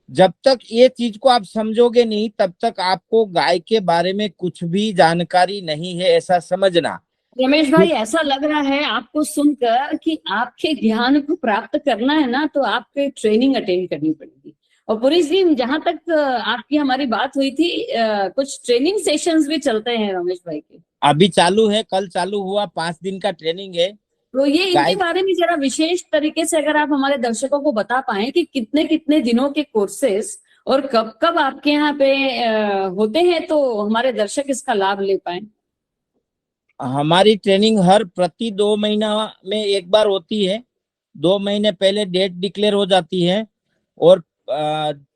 जब तक ये चीज को आप समझोगे नहीं, तब तक आपको गाय के बारे में कुछ भी जानकारी नहीं है, ऐसा समझना। रमेश भाई, ऐसा लग रहा है आपको सुनकर कि आपके ज्ञान को प्राप्त करना है ना, तो आपके ट्रेनिंग अटेंड करनी पड़ेगी। और पुरी जी, जहां तक आपकी हमारी बात हुई थी, कुछ ट्रेनिंग सेशंस भी चलते हैं रमेश भाई के। अभी चालू है, कल चालू हुआ, 5 दिन का ट्रेनिंग है। तो ये इनके बारे में जरा विशेष तरीके से अगर आप हमारे दर्शकों को बता पाए कि कितने कितने दिनों के कोर्सेस और कब कब आपके यहाँ पे होते हैं, तो हमारे दर्शक इसका लाभ ले पाए। हमारी ट्रेनिंग हर प्रति 2 महीना में एक बार होती है। 2 महीने पहले डेट डिक्लेयर हो जाती है। और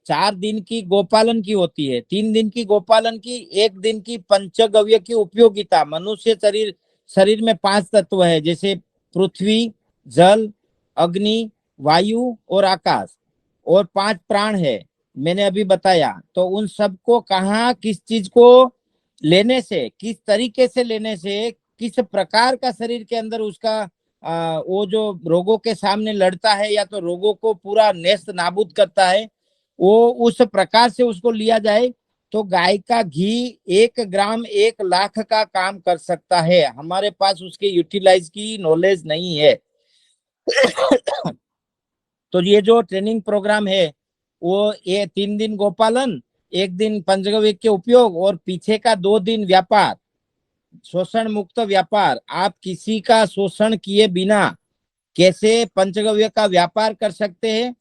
4 दिन की गोपालन की होती है, 3 दिन की गोपालन की, 1 दिन की पंचगव्य की उपयोगिता। मनुष्य शरीर में 5 तत्व है, जैसे पृथ्वी, जल, अग्नि, वायु और आकाश, और 5 प्राण है मैंने अभी बताया। तो उन सबको कहाँ किस चीज को लेने से, किस तरीके से लेने से, किस प्रकार का शरीर के अंदर उसका वो जो रोगों के सामने लड़ता है या तो रोगों को पूरा नेस्त नाबूद करता है, वो उस प्रकार से उसको लिया जाए तो गाय का घी 1 ग्राम 1 लाख का काम कर सकता है। हमारे पास उसके यूटिलाइज की नॉलेज नहीं है। तो ये जो ट्रेनिंग प्रोग्राम है वो ये 3 दिन गोपालन, एक दिन पंचगव्य के उपयोग और पीछे का 2 दिन व्यापार, शोषण मुक्त व्यापार। आप किसी का शोषण किए बिना कैसे पंचगव्य का व्यापार कर सकते हैं,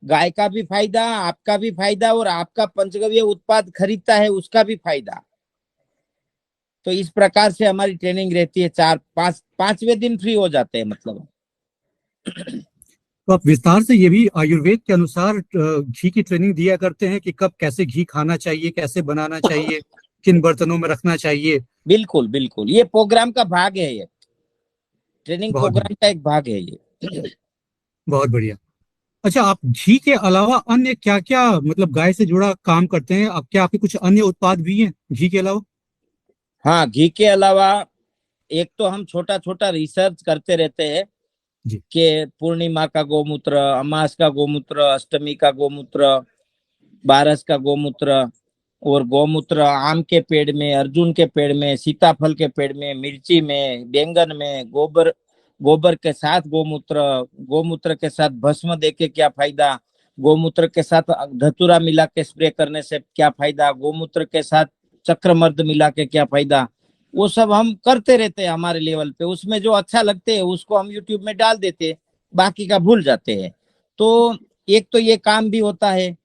गाय का भी फायदा, आपका भी फायदा, और आपका पंचगव्य उत्पाद खरीदता है उसका भी फायदा। तो इस प्रकार से हमारी ट्रेनिंग रहती है। 4-5वें दिन फ्री हो जाते हैं मतलब। तो आप विस्तार से ये भी आयुर्वेद के अनुसार घी की ट्रेनिंग दिया करते हैं कि कब कैसे घी खाना चाहिए, कैसे बनाना चाहिए, किन बर्तनों में रखना चाहिए। बिल्कुल बिल्कुल, ये प्रोग्राम का भाग है, ये ट्रेनिंग बहुत प्रोग्राम का एक भाग है ये। बहुत बढ़िया। अच्छा, आप घी के अलावा अन्य क्या क्या मतलब गाय से जुड़ा काम करते हैं? अब क्या आपके कुछ अन्य उत्पाद भी हैं घी के अलावा? हाँ, घी के अलावा एक तो हम छोटा छोटा रिसर्च करते रहते हैं जी। कि पूर्णिमा का गोमूत्र, अमास का गोमूत्र, अष्टमी का गोमूत्र, बारस का गोमूत्र, और गोमूत्र आम के पेड़ में, अर्जुन के पेड़ में, सीताफल के पेड़ में, मिर्ची में, बैंगन में, गोबर के साथ गोमूत्र, गोमूत्र के साथ भस्म देके क्या फायदा, गोमूत्र के साथ धतूरा मिला के स्प्रे करने से क्या फायदा, गोमूत्र के साथ चक्रमर्द मिला के क्या फायदा, वो सब हम करते रहते हैं हमारे लेवल पे। उसमें जो अच्छा लगते है उसको हम यूट्यूब में डाल देते हैं, बाकी का भूल जाते हैं। तो एक तो ये काम भी होता है।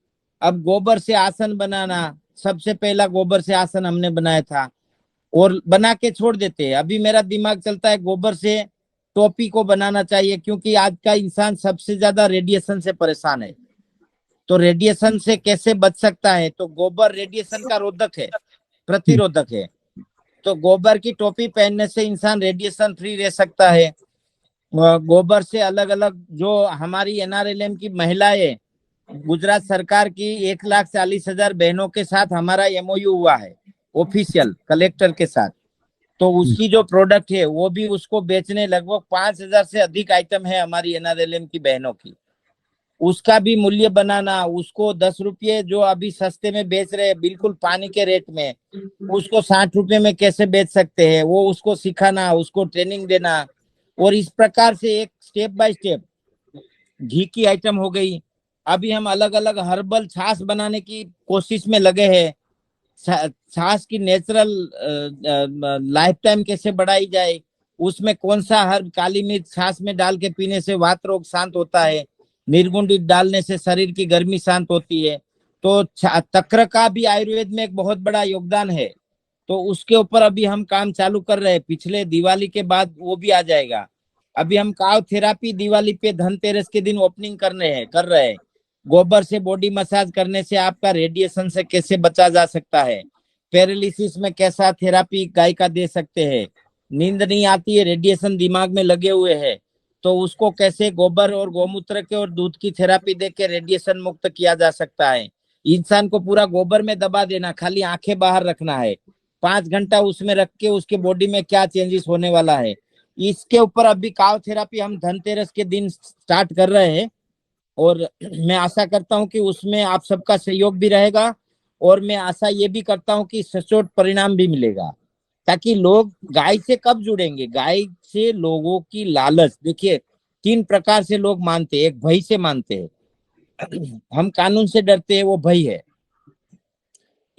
अब गोबर से आसन बनाना, सबसे पहला गोबर से आसन हमने बनाया था और बना के छोड़ देते हैं। अभी मेरा दिमाग चलता है गोबर से टोपी को बनाना चाहिए, क्योंकि आज का इंसान सबसे ज्यादा रेडिएशन से परेशान है। तो रेडिएशन से कैसे बच सकता है, तो गोबर रेडिएशन का रोधक है, प्रतिरोधक है। तो गोबर की टोपी पहनने से इंसान रेडिएशन फ्री रह सकता है। गोबर से अलग अलग जो हमारी एनआरएलएम की महिलाएं, गुजरात सरकार की 1,40,000 बहनों के साथ हमारा एमओयू हुआ है ऑफिशियल कलेक्टर के साथ। तो उसकी जो प्रोडक्ट है वो भी उसको बेचने, लगभग 5,000 से अधिक आइटम है हमारी एनआरएलएम की बहनों की। उसका भी मूल्य बनाना, उसको 10 रुपये जो अभी सस्ते में बेच रहे हैं बिल्कुल पानी के रेट में, उसको 60 रुपये में कैसे बेच सकते हैं, वो उसको सिखाना, उसको ट्रेनिंग देना। और इस प्रकार से एक स्टेप बाय स्टेप घी की आइटम हो गई। अभी हम अलग अलग हर्बल छाछ बनाने की कोशिश में लगे हैं। छाछ की नेचुरल लाइफ टाइम कैसे बढ़ाई जाए, उसमें कौन सा हर्ब, काली मिर्च छाछ में डाल के पीने से वात रोग शांत होता है, निर्गुंडित डालने से शरीर की गर्मी शांत होती है। तो तक्र का भी आयुर्वेद में एक बहुत बड़ा योगदान है। तो उसके ऊपर अभी हम काम चालू कर रहे हैं, पिछले दिवाली के बाद वो भी आ जाएगा। अभी हम काव थेरापी दिवाली पे धनतेरस के दिन ओपनिंग कर रहे हैं। गोबर से बॉडी मसाज करने से आपका रेडिएशन से कैसे बचा जा सकता है, पैरालिसिस में कैसा थेरापी गाय का दे सकते हैं, नींद नहीं आती है, रेडिएशन दिमाग में लगे हुए हैं, तो उसको कैसे गोबर और गोमूत्र के और दूध की थेरापी दे के रेडिएशन मुक्त किया जा सकता है। इंसान को पूरा गोबर में दबा देना, खाली आंखें बाहर रखना है, 5 घंटा उसमें रख के उसके बॉडी में क्या चेंजेस होने वाला है। इसके ऊपर अभी काव थेरापी हम धनतेरस के दिन स्टार्ट कर रहे हैं, और मैं आशा करता हूं कि उसमें आप सबका सहयोग भी रहेगा, और मैं आशा ये भी करता हूं कि सचोट परिणाम भी मिलेगा। ताकि लोग गाय से कब जुड़ेंगे, गाय से लोगों की लालच, देखिए 3 प्रकार से लोग मानते हैं। एक भय से मानते हैं, हम कानून से डरते हैं, वो भय है।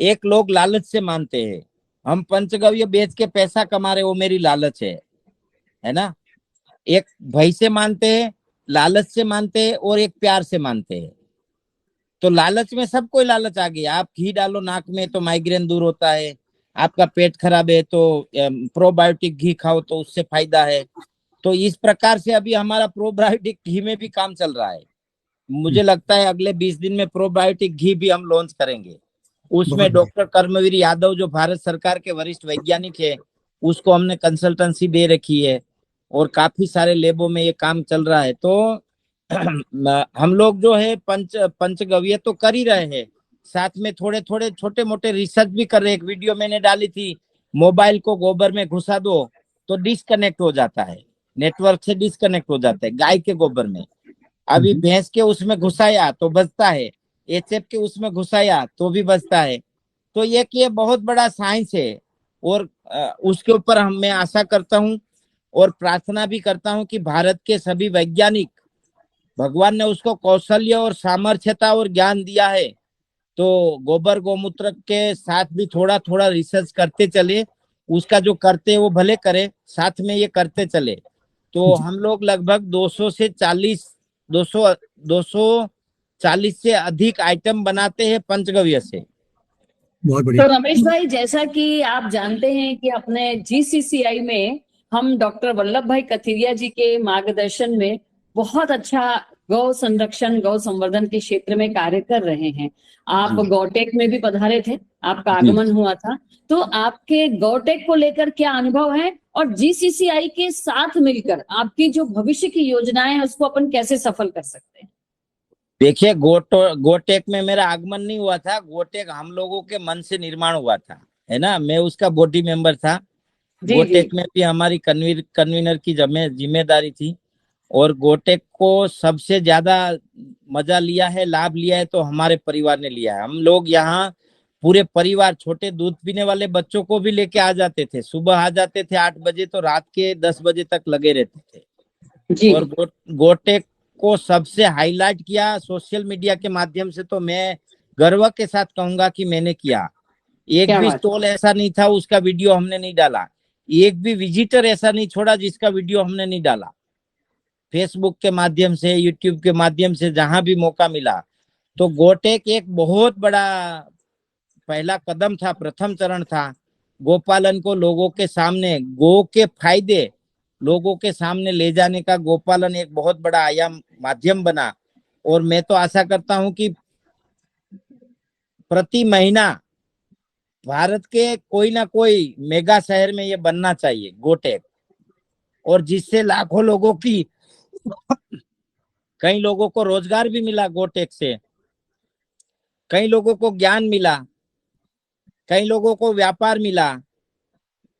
एक लोग लालच से मानते हैं, हम पंचगव्य बेच के पैसा कमा रहे, वो मेरी लालच है ना। एक भय से मानते हैं, लालच से मानते हैं, और एक प्यार से मानते हैं। तो लालच में सब कोई लालच आ गया। आप घी डालो नाक में तो माइग्रेन दूर होता है, आपका पेट खराब है तो प्रोबायोटिक घी खाओ तो उससे फायदा है। तो इस प्रकार से अभी हमारा प्रोबायोटिक घी में भी काम चल रहा है। मुझे लगता है अगले 20 दिन में प्रोबायोटिक घी भी हम लॉन्च करेंगे। उसमें डॉक्टर कर्मवीर यादव जो भारत सरकार के वरिष्ठ वैज्ञानिक है, उसको हमने कंसल्टेंसी दे रखी है, और काफी सारे लेबों में ये काम चल रहा है। तो हम लोग जो है पंचगव्य तो कर ही रहे हैं, साथ में थोड़े थोड़े छोटे मोटे रिसर्च भी कर रहे हैं। एक वीडियो मैंने डाली थी, मोबाइल को गोबर में घुसा दो तो डिस्कनेक्ट हो जाता है, नेटवर्क से डिस्कनेक्ट हो जाता है गाय के गोबर में। अभी भैंस के उसमें घुसाया तो बचता है, एचएफ के उसमें घुसाया तो भी बचता है। तो ये बहुत बड़ा साइंस है, और उसके ऊपर मैं आशा करता हूँ और प्रार्थना भी करता हूँ कि भारत के सभी वैज्ञानिक, भगवान ने उसको कौशल्य और सामर्थ्यता और ज्ञान दिया है, तो गोबर गौमूत्र के साथ भी थोड़ा थोड़ा रिसर्च करते चले, उसका जो करते वो भले करे, साथ में ये करते चले। तो हम लोग लगभग 200 से 40 240 से अधिक आइटम बनाते हैं पंचगव्य से। बहुत तो बढ़िया। रमेश भाई, जैसा कि आप जानते हैं कि अपने जीसीसीआई में हम डॉक्टर वल्लभ भाई कथिरिया जी के मार्गदर्शन में बहुत अच्छा गौ संरक्षण गौ संवर्धन के क्षेत्र में कार्य कर रहे हैं। आप जी। गौटेक में भी पधारे थे, आपका जी। आगमन हुआ था। तो आपके गौटेक को लेकर क्या अनुभव है, और जीसीसीआई के साथ मिलकर आपकी जो भविष्य की योजनाएं हैं उसको अपन कैसे सफल कर सकते हैं? देखिए, गोटेक में मेरा आगमन नहीं हुआ था, गोटेक हम लोगों के मन से निर्माण हुआ था, है ना। मैं उसका बॉडी मेंबर था। जी जी। गोटेक में भी हमारी कन्वीनर की जिम्मेदारी थी। और गोटेक को सबसे ज्यादा मजा लिया है, लाभ लिया है तो हमारे परिवार ने लिया है। हम लोग यहाँ पूरे परिवार, छोटे दूध पीने वाले बच्चों को भी लेके आ जाते थे। सुबह आ जाते थे 8 बजे, तो रात के 10 बजे तक लगे रहते थे। जी और गोटेक को सबसे हाईलाइट किया सोशल मीडिया के माध्यम से, तो मैं गर्व के साथ कहूंगा कि मैंने किया। एक क्या भी बात। स्टॉल ऐसा नहीं था उसका वीडियो हमने नहीं डाला, एक भी विजिटर ऐसा नहीं छोड़ा जिसका वीडियो हमने नहीं डाला। फेसबुक के माध्यम से, यूट्यूब के माध्यम से, जहां भी मौका मिला। तो गोटेक एक बहुत बड़ा पहला कदम था, प्रथम चरण था। गोपालन को लोगों के सामने, गो के फायदे लोगों के सामने ले जाने का गोपालन एक बहुत बड़ा आयाम, माध्यम बना। और मैं तो आशा करता हूं कि प्रति महीना भारत के कोई ना कोई मेगा शहर में ये बनना चाहिए गोटेक, और जिससे लाखों लोगों की, कई लोगों को रोजगार भी मिला गोटेक से, कई लोगों को ज्ञान मिला, कई लोगों को व्यापार मिला,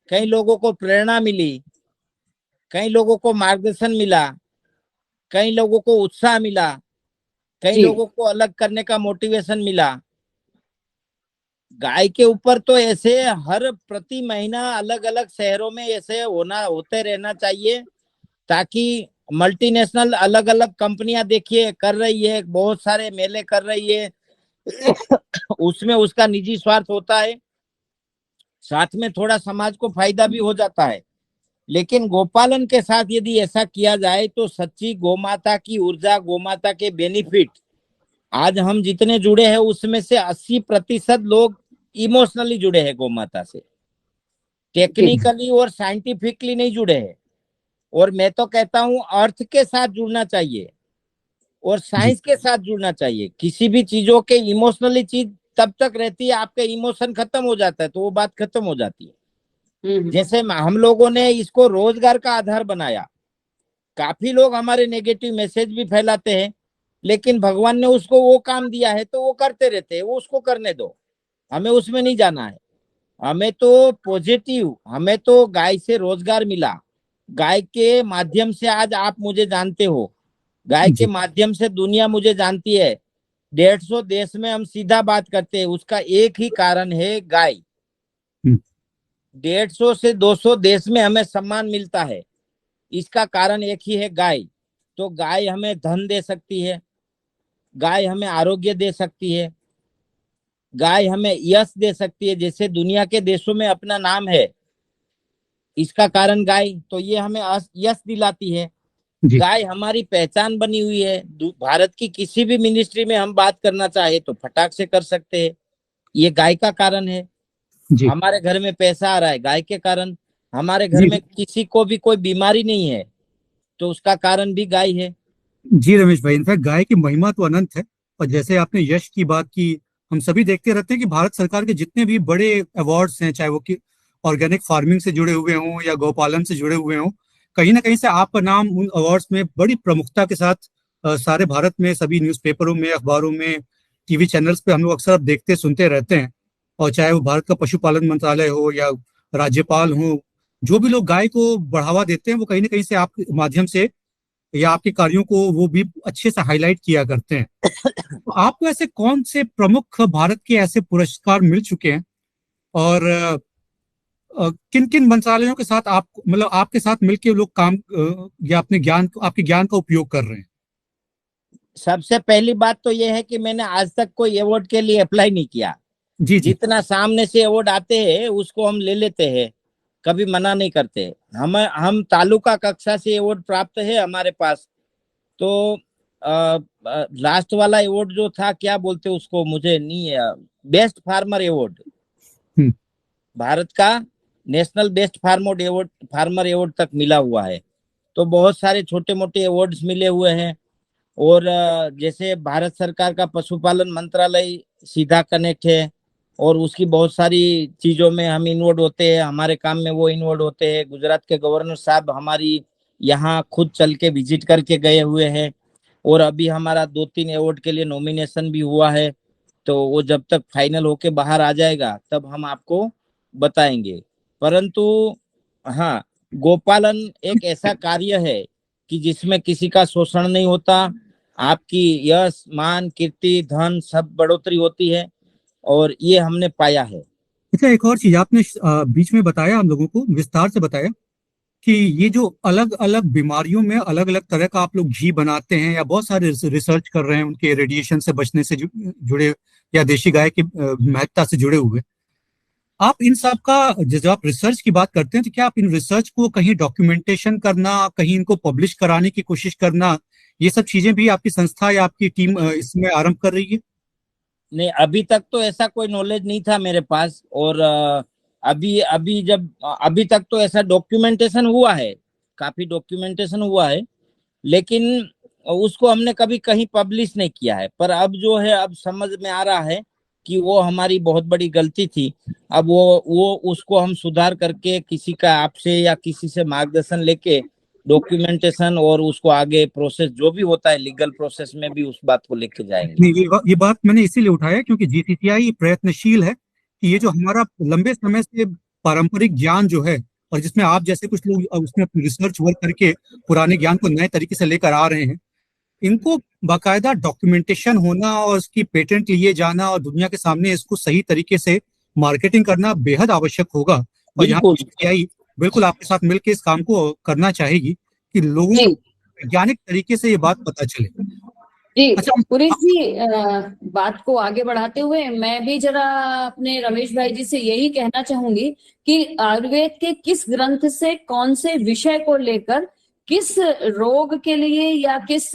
कई लोगों को प्रेरणा मिली, कई लोगों को मार्गदर्शन मिला, कई लोगों को उत्साह मिला, कई जी लोगों को अलग करने का मोटिवेशन मिला। गाय के ऊपर तो ऐसे हर प्रति महीना अलग अलग शहरों में ऐसे होते रहना चाहिए, ताकि मल्टीनेशनल अलग अलग कंपनियां देखिए कर रही है, बहुत सारे मेले कर रही है। उसमें उसका निजी स्वार्थ होता है, साथ में थोड़ा समाज को फायदा भी हो जाता है। लेकिन गोपालन के साथ यदि ऐसा किया जाए तो सच्ची गोमाता की ऊर्जा, गोमाता के बेनिफिट, आज हम जितने जुड़े हैं उसमें से 80% लोग इमोशनली जुड़े हैं गोमाता से, टेक्निकली और साइंटिफिकली नहीं जुड़े हैं। और मैं तो कहता हूं अर्थ के साथ जुड़ना चाहिए और साइंस के साथ जुड़ना चाहिए। किसी भी चीजों के इमोशनली चीज तब तक रहती है, आपके इमोशन खत्म हो जाता है तो वो बात खत्म हो जाती है। जैसे हम लोगों ने इसको रोजगार का आधार बनाया, काफी लोग हमारे नेगेटिव मैसेज भी फैलाते हैं, लेकिन भगवान ने उसको वो काम दिया है तो वो करते रहते हैं, वो उसको करने दो, हमें उसमें नहीं जाना है। हमें तो पॉजिटिव, हमें तो गाय से रोजगार मिला, गाय के माध्यम से आज आप मुझे जानते हो, गाय के जी। माध्यम से दुनिया मुझे जानती है। 150 देश में हम सीधा बात करते हैं, उसका एक ही कारण है गाय। 150 से 200 देश में हमें सम्मान मिलता है, इसका कारण एक ही है गाय। तो गाय हमें धन दे सकती है, गाय हमें आरोग्य दे सकती है, गाय हमें यश दे सकती है। जैसे दुनिया के देशों में अपना नाम है, इसका कारण गाय, तो ये हमें यश दिलाती है। जी। गाय हमारी पहचान बनी हुई है। भारत की किसी भी मिनिस्ट्री में हम बात करना चाहे तो फटाक से कर सकते हैं, ये गाय का कारण है। जी। हमारे घर में पैसा आ रहा है गाय के कारण, हमारे घर जी। में किसी को भी कोई बीमारी नहीं है तो उसका कारण भी गाय है। जी रमेश भाई, इनफैक्ट गाय की महिमा तो अनंत है। और जैसे आपने यश की बात की, हम सभी देखते रहते हैं कि भारत सरकार के जितने भी बड़े अवार्ड्स हैं, चाहे वो कि ऑर्गेनिक फार्मिंग से जुड़े हुए हों या गौपालन से जुड़े हुए हों, कहीं ना कहीं से आपका नाम उन अवार्ड्स में बड़ी प्रमुखता के साथ सारे भारत में सभी न्यूज़पेपरों में, अखबारों में, टीवी चैनल्स पे हम लोग अक्सर अब देखते सुनते रहते हैं। और चाहे वो भारत का पशुपालन मंत्रालय हो या राज्यपाल हो, जो भी लोग गाय को बढ़ावा देते हैं वो कहीं ना कहीं से आपके माध्यम से या आपके कार्यों को वो भी अच्छे से हाईलाइट किया करते हैं। तो आपको ऐसे कौन से प्रमुख भारत के ऐसे पुरस्कार मिल चुके हैं, और किन किन मंत्रालयों के साथ आप, मतलब आपके साथ मिलके लोग काम या अपने ज्ञान, आपके ज्ञान का उपयोग कर रहे हैं? सबसे पहली बात तो ये है कि मैंने आज तक कोई अवार्ड के लिए अप्लाई नहीं किया। जी जी। जितना सामने से अवार्ड आते हैं उसको हम ले लेते हैं, कभी मना नहीं करते। हम तालुका कक्षा से अवार्ड प्राप्त है हमारे पास। तो लास्ट वाला अवार्ड जो था, क्या बोलते उसको, मुझे नहीं, बेस्ट फार्मर अवार्ड, हम्म। भारत का नेशनल बेस्ट फार्मर अवार्ड तक मिला हुआ है। तो बहुत सारे छोटे मोटे अवार्ड्स मिले हुए हैं। और जैसे भारत सरकार का पशुपालन मंत्रालय सीधा कनेक्ट है, और उसकी बहुत सारी चीजों में हम इन्वॉल्व होते हैं, हमारे काम में वो इन्वॉल्व होते हैं। गुजरात के गवर्नर साहब हमारी यहाँ खुद चल के विजिट करके गए हुए हैं। और अभी हमारा 2-3 अवार्ड के लिए नॉमिनेशन भी हुआ है। तो वो जब तक फाइनल होके बाहर आ जाएगा तब हम आपको बताएंगे। परंतु हाँ, गोपालन एक ऐसा कार्य है कि जिसमें किसी का शोषण नहीं होता, आपकी यश मान कीर्ति धन सब बढ़ोतरी होती है, और ये हमने पाया है। अच्छा, एक और चीज आपने बीच में बताया, हम लोगों को विस्तार से बताया कि ये जो अलग अलग बीमारियों में अलग अलग तरह का आप लोग घी बनाते हैं या बहुत सारे रिसर्च कर रहे हैं उनके रेडिएशन से बचने से जुड़े या देशी गाय की महत्ता से जुड़े हुए, आप इन सब का जब आप रिसर्च की बात करते हैं तो क्या आप इन रिसर्च को कहीं डॉक्यूमेंटेशन करना, कहीं इनको पब्लिश कराने की कोशिश करना, ये सब चीजें भी आपकी संस्था या आपकी टीम इसमें आरंभ कर रही है? नहीं, अभी तक तो ऐसा कोई नॉलेज नहीं था मेरे पास। और अभी तक तो ऐसा डॉक्यूमेंटेशन हुआ है, काफी डॉक्यूमेंटेशन हुआ है, लेकिन उसको हमने कभी कहीं पब्लिश नहीं किया है। पर अब जो है, अब समझ में आ रहा है कि वो हमारी बहुत बड़ी गलती थी। अब वो उसको हम सुधार करके किसी का, आपसे या किसी से मार्गदर्शन लेके डॉक्यूमेंटेशन और उसको आगे प्रोसेस जो भी होता है लीगल प्रोसेस में भी उस बात को लेके जाएंगे। नहीं, ये बात मैंने इसीलिए उठाया क्योंकि जीसीसीआई प्रयत्नशील है कि ये जो हमारा लंबे समय से पारंपरिक ज्ञान जो है, और जिसमें आप जैसे कुछ लोग उसमें रिसर्च वर्क करके पुराने ज्ञान को नए तरीके से लेकर आ रहे हैं, इनको बाकायदा डॉक्यूमेंटेशन होना और उसकी पेटेंट लिए जाना और दुनिया के सामने इसको सही तरीके से मार्केटिंग करना बेहद आवश्यक होगा। और यहाँ बिल्कुल जीसीसीआई बिल्कुल आपके साथ मिलकर इस काम को करना चाहेगी कि लोगों जी को वैज्ञानिक तरीके से ये बात पता चले। जी। अच्छा, पुरेश जी, बात को आगे बढ़ाते हुए मैं भी जरा अपने रमेश भाई जी से यही कहना चाहूंगी कि आयुर्वेद के किस ग्रंथ से कौन से विषय को लेकर किस रोग के लिए या किस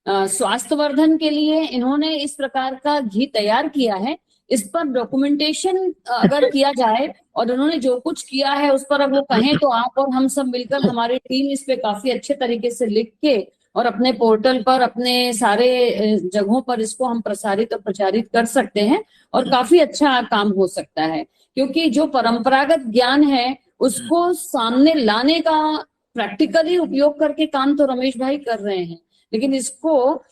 स्वास्थ्यवर्धन के लिए इन्होंने इस प्रकार का घी तैयार किया है, इस पर डॉक्यूमेंटेशन अगर किया जाए और उन्होंने जो कुछ किया है उस पर अगर वो कहें तो आप और हम सब मिलकर, हमारी टीम इस पे काफी अच्छे तरीके से लिख के और अपने पोर्टल पर, अपने सारे जगहों पर इसको हम प्रसारित और प्रचारित कर सकते हैं और काफी अच्छा काम हो सकता है। क्योंकि जो परंपरागत ज्ञान है उसको सामने लाने का प्रैक्टिकली उपयोग करके काम तो रमेश भाई कर रहे हैं, लेकिन इसको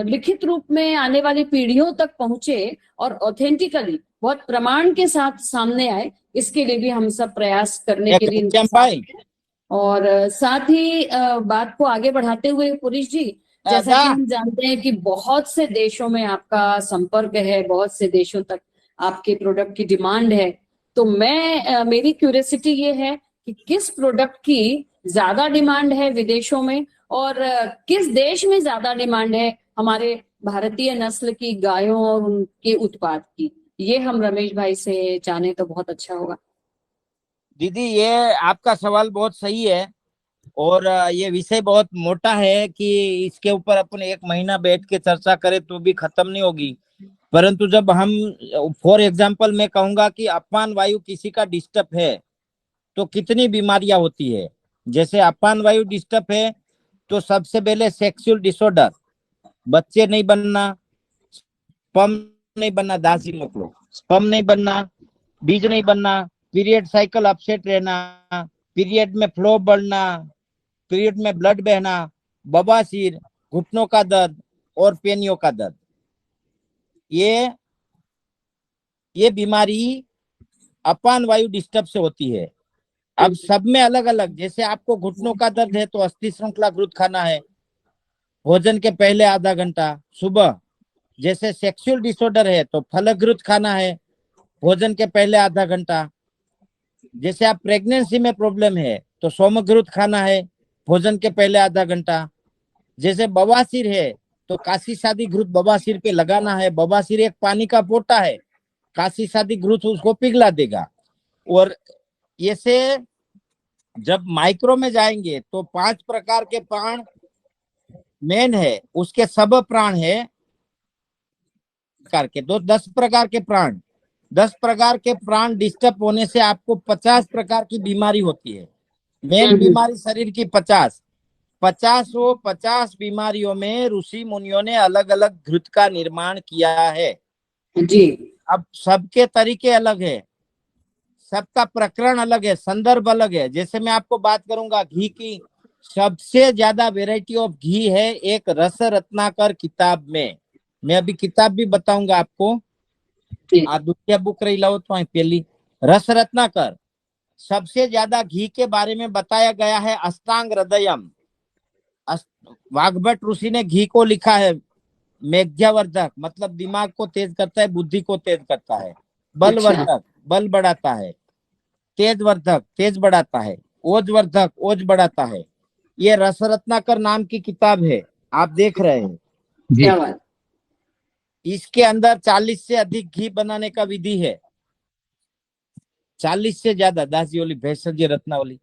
लिखित रूप में आने वाली पीढ़ियों तक पहुंचे और ऑथेंटिकली बहुत प्रमाण के साथ सामने आए, इसके लिए भी हम सब प्रयास करने के लिए इनके साथ हैं। और साथ ही बात को आगे बढ़ाते हुए पुरीश जी, जैसा कि हम जानते हैं कि बहुत से देशों में आपका संपर्क है, बहुत से देशों तक आपके प्रोडक्ट की डिमांड है, तो मेरी क्यूरियोसिटी ये है कि किस प्रोडक्ट की ज्यादा डिमांड है विदेशों में और किस देश में ज्यादा डिमांड है हमारे भारतीय नस्ल की गायों और उनके उत्पाद की, ये हम रमेश भाई से जाने तो बहुत अच्छा होगा। दीदी, ये आपका सवाल बहुत सही है, और ये विषय बहुत मोटा है कि इसके ऊपर अपन 1 महीना बैठ के चर्चा करें तो भी खत्म नहीं होगी। परंतु जब हम, फॉर एग्जाम्पल मैं कहूंगा कि अपान वायु किसी का डिस्टर्ब है तो कितनी बीमारियां होती है। जैसे अपान वायु डिस्टर्ब है तो सबसे पहले सेक्सुअल डिसऑर्डर, बच्चे नहीं बनना, स्पर्म नहीं बनना, दासी लोग स्पर्म नहीं बनना, बीज नहीं बनना, पीरियड साइकिल अपसेट रहना, पीरियड में फ्लो बढ़ना, पीरियड में ब्लड बहना, बवासीर, घुटनों का दर्द और पेनियों का दर्द, ये बीमारी अपान वायु डिस्टर्ब से होती है। अब सब में अलग अलग, जैसे आपको घुटनों का दर्द है तो अस्थि श्रृंखला घृत खाना है भोजन के पहले आधा घंटा सुबह। जैसे सेक्सुअल डिसऑर्डर है तो फलघृत खाना है भोजन के पहले आधा घंटा। जैसे आप प्रेगनेंसी में प्रॉब्लम है तो सोमघृत खाना है भोजन के पहले आधा घंटा। जैसे बवासीर है तो काशी शादी घृत बबासीर पे लगाना है। बबासीर एक पानी का पोटा है, काशी शादी घृत उसको पिघला देगा। और ये से जब माइक्रो में जाएंगे तो 5 प्रकार के प्राण मेन है, उसके सब प्राण है करके तो 10 प्रकार के प्राण, 10 प्रकार के प्राण डिस्टर्ब होने से आपको 50 प्रकार की बीमारी होती है। मेन बीमारी शरीर की 50 बीमारियों में ऋषि मुनियों ने अलग अलग घृत का निर्माण किया है जी। अब सबके तरीके अलग है, सबका प्रकरण अलग है, संदर्भ अलग है। जैसे मैं आपको बात करूंगा घी की, सबसे ज्यादा वेराइटी ऑफ घी है एक रस रत्नाकर किताब में। मैं अभी किताब भी बताऊंगा आपको। आ दूसरी बुक रही लो तो पहली रस रत्नाकर, सबसे ज्यादा घी के बारे में बताया गया है अष्टांग हृदयम। वाग्भट ऋषि ने घी को लिखा है मेघ्यवर्धक, मतलब दिमाग को तेज करता है, बुद्धि को तेज करता है, बलवर्धक बल बढ़ाता है, तेजवर्धक तेज बढ़ाता है, ओजवर्धक ओज बढ़ाता है। ये रस रत्नाकर नाम की किताब है, आप देख रहे हैं। क्या बात। इसके अंदर 40 से अधिक घी बनाने का विधि है, 40 से ज्यादा। दासी वाली भैंसज्य रत्नावली,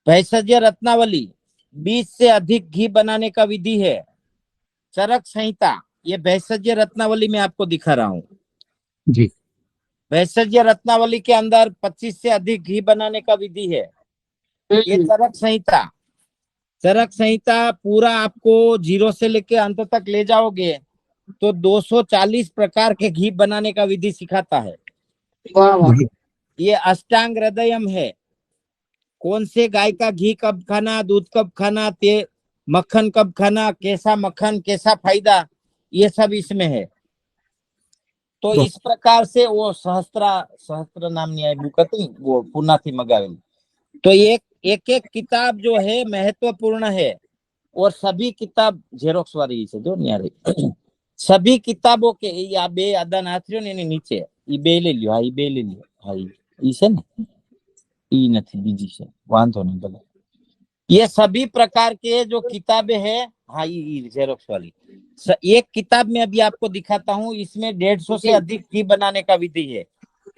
भैंसज्य रत्नावली 20 से अधिक घी बनाने का विधि है। चरक संहिता, ये भैंसज्य रत्नावली में आपको दिखा रहा हूँ जी। भैंसज्य रत्नावली के अंदर 25 से अधिक घी बनाने का विधि है। ये चरक संहिता, चरक संहिता पूरा आपको 0 से लेके अंत तक ले जाओगे तो 240 प्रकार के घी बनाने का विधि सिखाता है। ये अष्टांग हृदयम है, कौन से गाय का घी कब खाना, दूध कब खाना, मक्खन कब खाना, कैसा मक्खन, कैसा फायदा, ये सब इसमें है। तो इस प्रकार से वो सहस्त्र नाम नहीं है बुक थी, वो पुना थी मगावेली। तो एक किताब जो है महत्वपूर्ण है, और सभी किताब जेरोक्स वाली से जो नहीं आ रही सभी किताबों के या बे आदा नाथरियो ने नीचे ई बे ले लियो, हाई बे ले लियो, हाई ई से ने ई नहीं बीजी से वांधो नहीं भले। ये सभी प्रकार के जो किताबें हैं, हाँ ये जेरोक्स वाली एक किताब में अभी आपको दिखाता हूँ, इसमें 150 से अधिक घी बनाने का विधि है।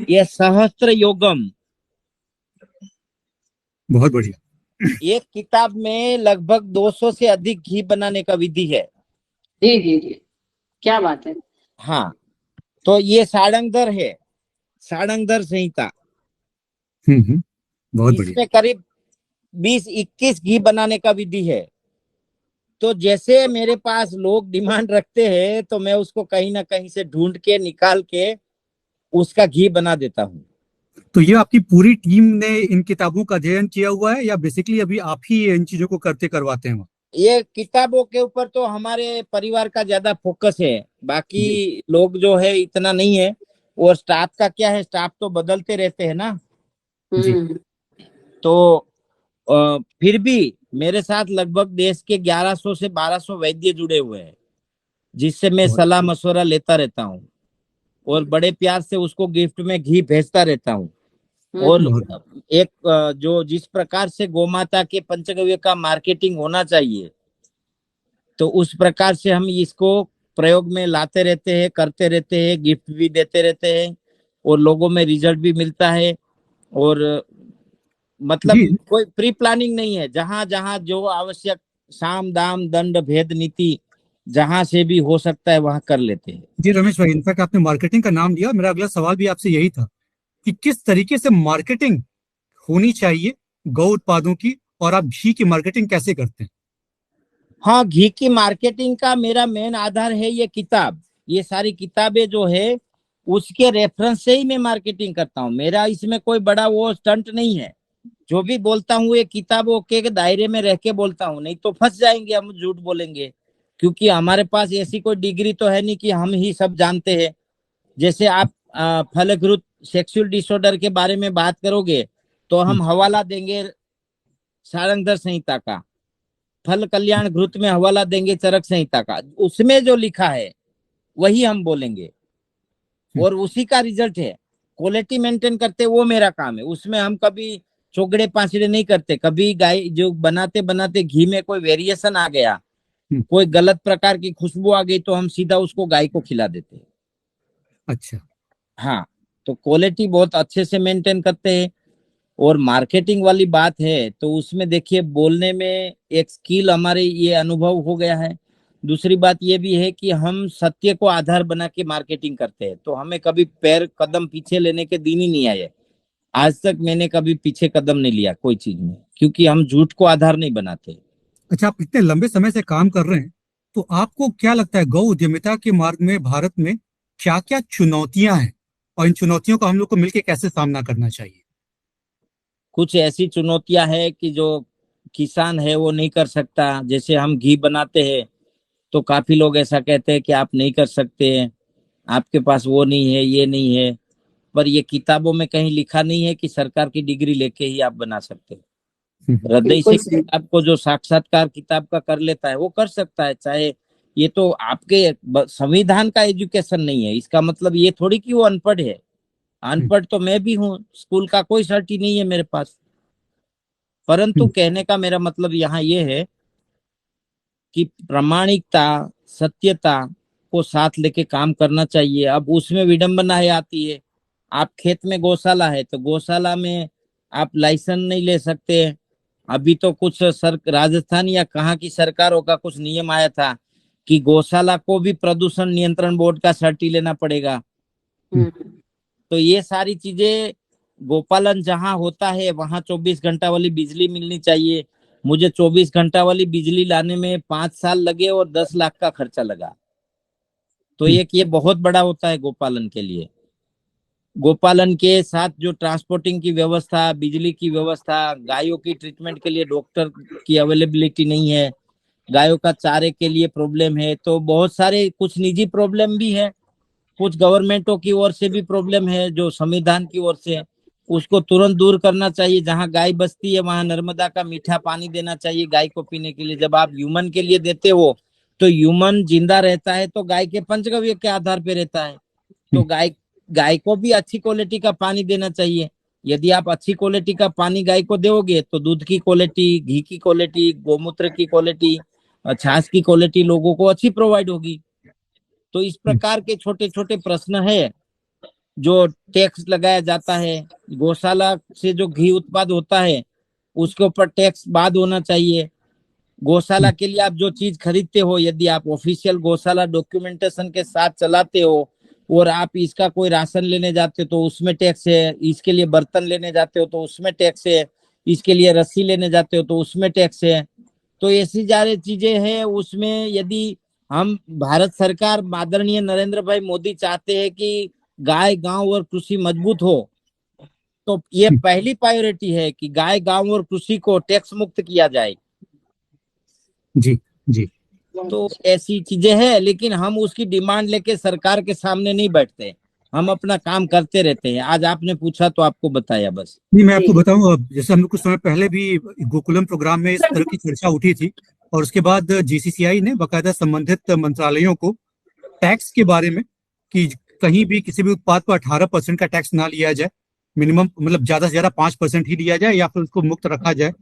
ये सहस्त्र योगम, बहुत बढ़िया। एक किताब में लगभग 200 से अधिक घी बनाने का विधि है। जी जी जी, क्या बात है। हाँ, तो ये सारंगधर है, सारंगधर संहिता। बहुत बढ़िया। इसमें करीब 20-21 घी बनाने का विधि है। तो जैसे मेरे पास लोग डिमांड रखते हैं तो मैं उसको कहीं ना कहीं से ढूंढ के निकाल के उसका घी बना देता हूँ। तो ये आपकी पूरी टीम ने इन किताबों का अध्ययन किया हुआ है या बेसिकली अभी आप ही इन चीजों को करते करवाते हैं? ये किताबों के ऊपर तो हमारे परिवार का ज्यादा फोकस है, बाकी लोग जो है इतना नहीं है। और स्टाफ का क्या है, स्टाफ तो बदलते रहते हैं ना जी। तो फिर भी मेरे साथ लगभग देश के 1100 से 1200 वैद्य जुड़े हुए हैं, जिससे मैं सलाह मशवरा लेता रहता हूँ और बड़े प्यार से उसको गिफ्ट में घी भेजता रहता हूँ। और एक जो जिस प्रकार से गोमाता के पंचगव्य का मार्केटिंग होना चाहिए, तो उस प्रकार से हम इसको प्रयोग में लाते रहते हैं, करते रहते हैं, गिफ्ट भी देते रहते हैं और लोगों में रिजल्ट भी मिलता है। और मतलब कोई प्री प्लानिंग नहीं है, जहां जहां जो आवश्यक साम दाम दंड भेद नीति जहां से भी हो सकता है वहां कर लेते हैं। जी रमेश भाई, इनफैक्ट आपने मार्केटिंग का नाम लिया, मेरा अगला सवाल भी आपसे यही था कि किस तरीके से मार्केटिंग होनी चाहिए गौ उत्पादों की, और आप घी की मार्केटिंग कैसे करते हैं? हाँ, घी की मार्केटिंग का मेरा मेन आधार है ये किताब। ये सारी किताबें जो है उसके रेफरेंस से ही मैं मार्केटिंग करता हूँ। मेरा इसमें कोई बड़ा वो स्टंट नहीं है। जो भी बोलता हूँ ये किताबों के दायरे में रह के बोलता हूँ, नहीं तो फंस जाएंगे, हम झूठ बोलेंगे। क्योंकि हमारे पास ऐसी कोई डिग्री तो है नहीं कि हम ही सब जानते हैं। जैसे आप फलद्रुत सेक्सुअल डिसऑर्डर के बारे में बात करोगे तो हम हवाला देंगे सारंगधर संहिता का, फल कल्याण घृत में हवाला देंगे चरक संहिता का, उसमें जो लिखा है वही हम बोलेंगे और उसी का रिजल्ट है। क्वालिटी मेंटेन करते वो मेरा काम है, उसमें हम कभी चोगड़े पांचड़े नहीं करते। कभी गाय जो बनाते बनाते घी में कोई वेरिएशन आ गया कोई गलत प्रकार की खुशबू आ गई तो हम सीधा उसको गाय को खिला देते हैं। अच्छा। हाँ, तो क्वालिटी बहुत अच्छे से मेंटेन करते हैं। और मार्केटिंग वाली बात है तो उसमें देखिए, बोलने में एक स्किल हमारे ये अनुभव हो गया है। दूसरी बात ये भी है कि हम सत्य को आधार बना के मार्केटिंग करते हैं, तो हमें कभी पैर कदम पीछे लेने के दिन ही नहीं आए। आज तक मैंने कभी पीछे कदम नहीं लिया कोई चीज में, क्योंकि हम झूठ को आधार नहीं बनाते। अच्छा, आप इतने लंबे समय से काम कर रहे हैं, तो आपको क्या लगता है गौ उद्यमिता के मार्ग में भारत में क्या क्या चुनौतियां हैं, और इन चुनौतियों का हम लोग को मिलकर कैसे सामना करना चाहिए? कुछ ऐसी चुनौतियां है कि जो किसान है वो नहीं कर सकता। जैसे हम घी बनाते हैं तो काफी लोग ऐसा कहते हैं कि आप नहीं कर सकते, आपके पास वो नहीं है, ये नहीं है। पर ये किताबों में कहीं लिखा नहीं है कि सरकार की डिग्री लेके ही आप बना सकते हैं। हृदय बिल्कुल से सही। किताब को जो साक्षात्कार किताब का कर लेता है वो कर सकता है। चाहे ये तो आपके संविधान का एजुकेशन नहीं है, इसका मतलब ये थोड़ी कि वो अनपढ़ है। अनपढ़ तो मैं भी हूँ, स्कूल का कोई सर्ट ही नहीं है मेरे पास। परंतु कहने का मेरा मतलब यहाँ ये है कि प्रामाणिकता, सत्यता को साथ लेके काम करना चाहिए। अब उसमें विडंबनाएं आती है। आप खेत में गौशाला है तो गौशाला में आप लाइसेंस नहीं ले सकते। अभी तो कुछ राजस्थान या कहाँ की सरकारों का कुछ नियम आया था कि गौशाला को भी प्रदूषण नियंत्रण बोर्ड का सर्टी लेना पड़ेगा। हम्म। तो ये सारी चीजें, गोपालन जहां होता है वहां 24 घंटा वाली बिजली मिलनी चाहिए। मुझे 24 घंटा वाली बिजली लाने में 5 साल लगे और 10 लाख का खर्चा लगा। तो एक ये बहुत बड़ा होता है गोपालन के लिए। गोपालन के साथ जो ट्रांसपोर्टिंग की व्यवस्था, बिजली की व्यवस्था, गायों की ट्रीटमेंट के लिए डॉक्टर की अवेलेबिलिटी नहीं है, गायों का चारे के लिए प्रॉब्लम है। तो बहुत सारे कुछ निजी प्रॉब्लम भी है, कुछ गवर्नमेंटों की ओर से भी प्रॉब्लम है, जो संविधान की ओर से। उसको तुरंत दूर करना चाहिए। जहां गाय बसती है वहां नर्मदा का मीठा पानी देना चाहिए गाय को पीने के लिए। जब आप ह्यूमन के लिए देते हो तो ह्यूमन जिंदा रहता है तो गाय के पंचगव्य के आधार पे रहता है। तो गाय गाय को भी अच्छी क्वालिटी का पानी देना चाहिए। यदि आप अच्छी क्वालिटी का पानी गाय को दोगे तो दूध की क्वालिटी, घी की क्वालिटी, गोमूत्र की क्वालिटी, छाछ की क्वालिटी लोगों को अच्छी प्रोवाइड होगी। तो इस प्रकार के छोटे छोटे प्रश्न है। जो टैक्स लगाया जाता है, गौशाला से जो घी उत्पाद होता है उसके ऊपर टैक्स बाद होना चाहिए। गौशाला के लिए आप जो चीज खरीदते हो, यदि आप ऑफिशियल गौशाला डॉक्यूमेंटेशन के साथ चलाते हो और आप इसका कोई राशन लेने जाते हो तो उसमें टैक्स है, इसके लिए बर्तन लेने जाते हो तो उसमें टैक्स है, इसके लिए रस्सी लेने जाते हो तो उसमें टैक्स है। तो ऐसी सारी चीजें हैं उसमें। यदि हम भारत सरकार आदरणीय नरेंद्र भाई मोदी चाहते हैं कि गाय, गांव और कृषि मजबूत हो, तो ये पहली प्रायोरिटी है कि गाय, गांव और कृषि को टैक्स मुक्त किया जाए। जी जी। तो ऐसी चीजें हैं, लेकिन हम उसकी डिमांड लेके सरकार के सामने नहीं बैठते, हम अपना काम करते रहते हैं। आज आपने पूछा तो आपको बताया बस। नहीं, मैं आपको जी। बताऊं, अब जैसे हम लोग कुछ समय पहले भी गोकुलम प्रोग्राम में इस तरह की चर्चा उठी थी, और उसके बाद जीसीसीआई ने बकायदा संबंधित मंत्रालयों को टैक्स के बारे में, कि कहीं भी किसी भी उत्पाद पर 18% का टैक्स ना लिया जाए, मिनिमम मतलब ज्यादा से ज्यादा 5% ही लिया जाए, या फिर उसको मुक्त रखा जाए।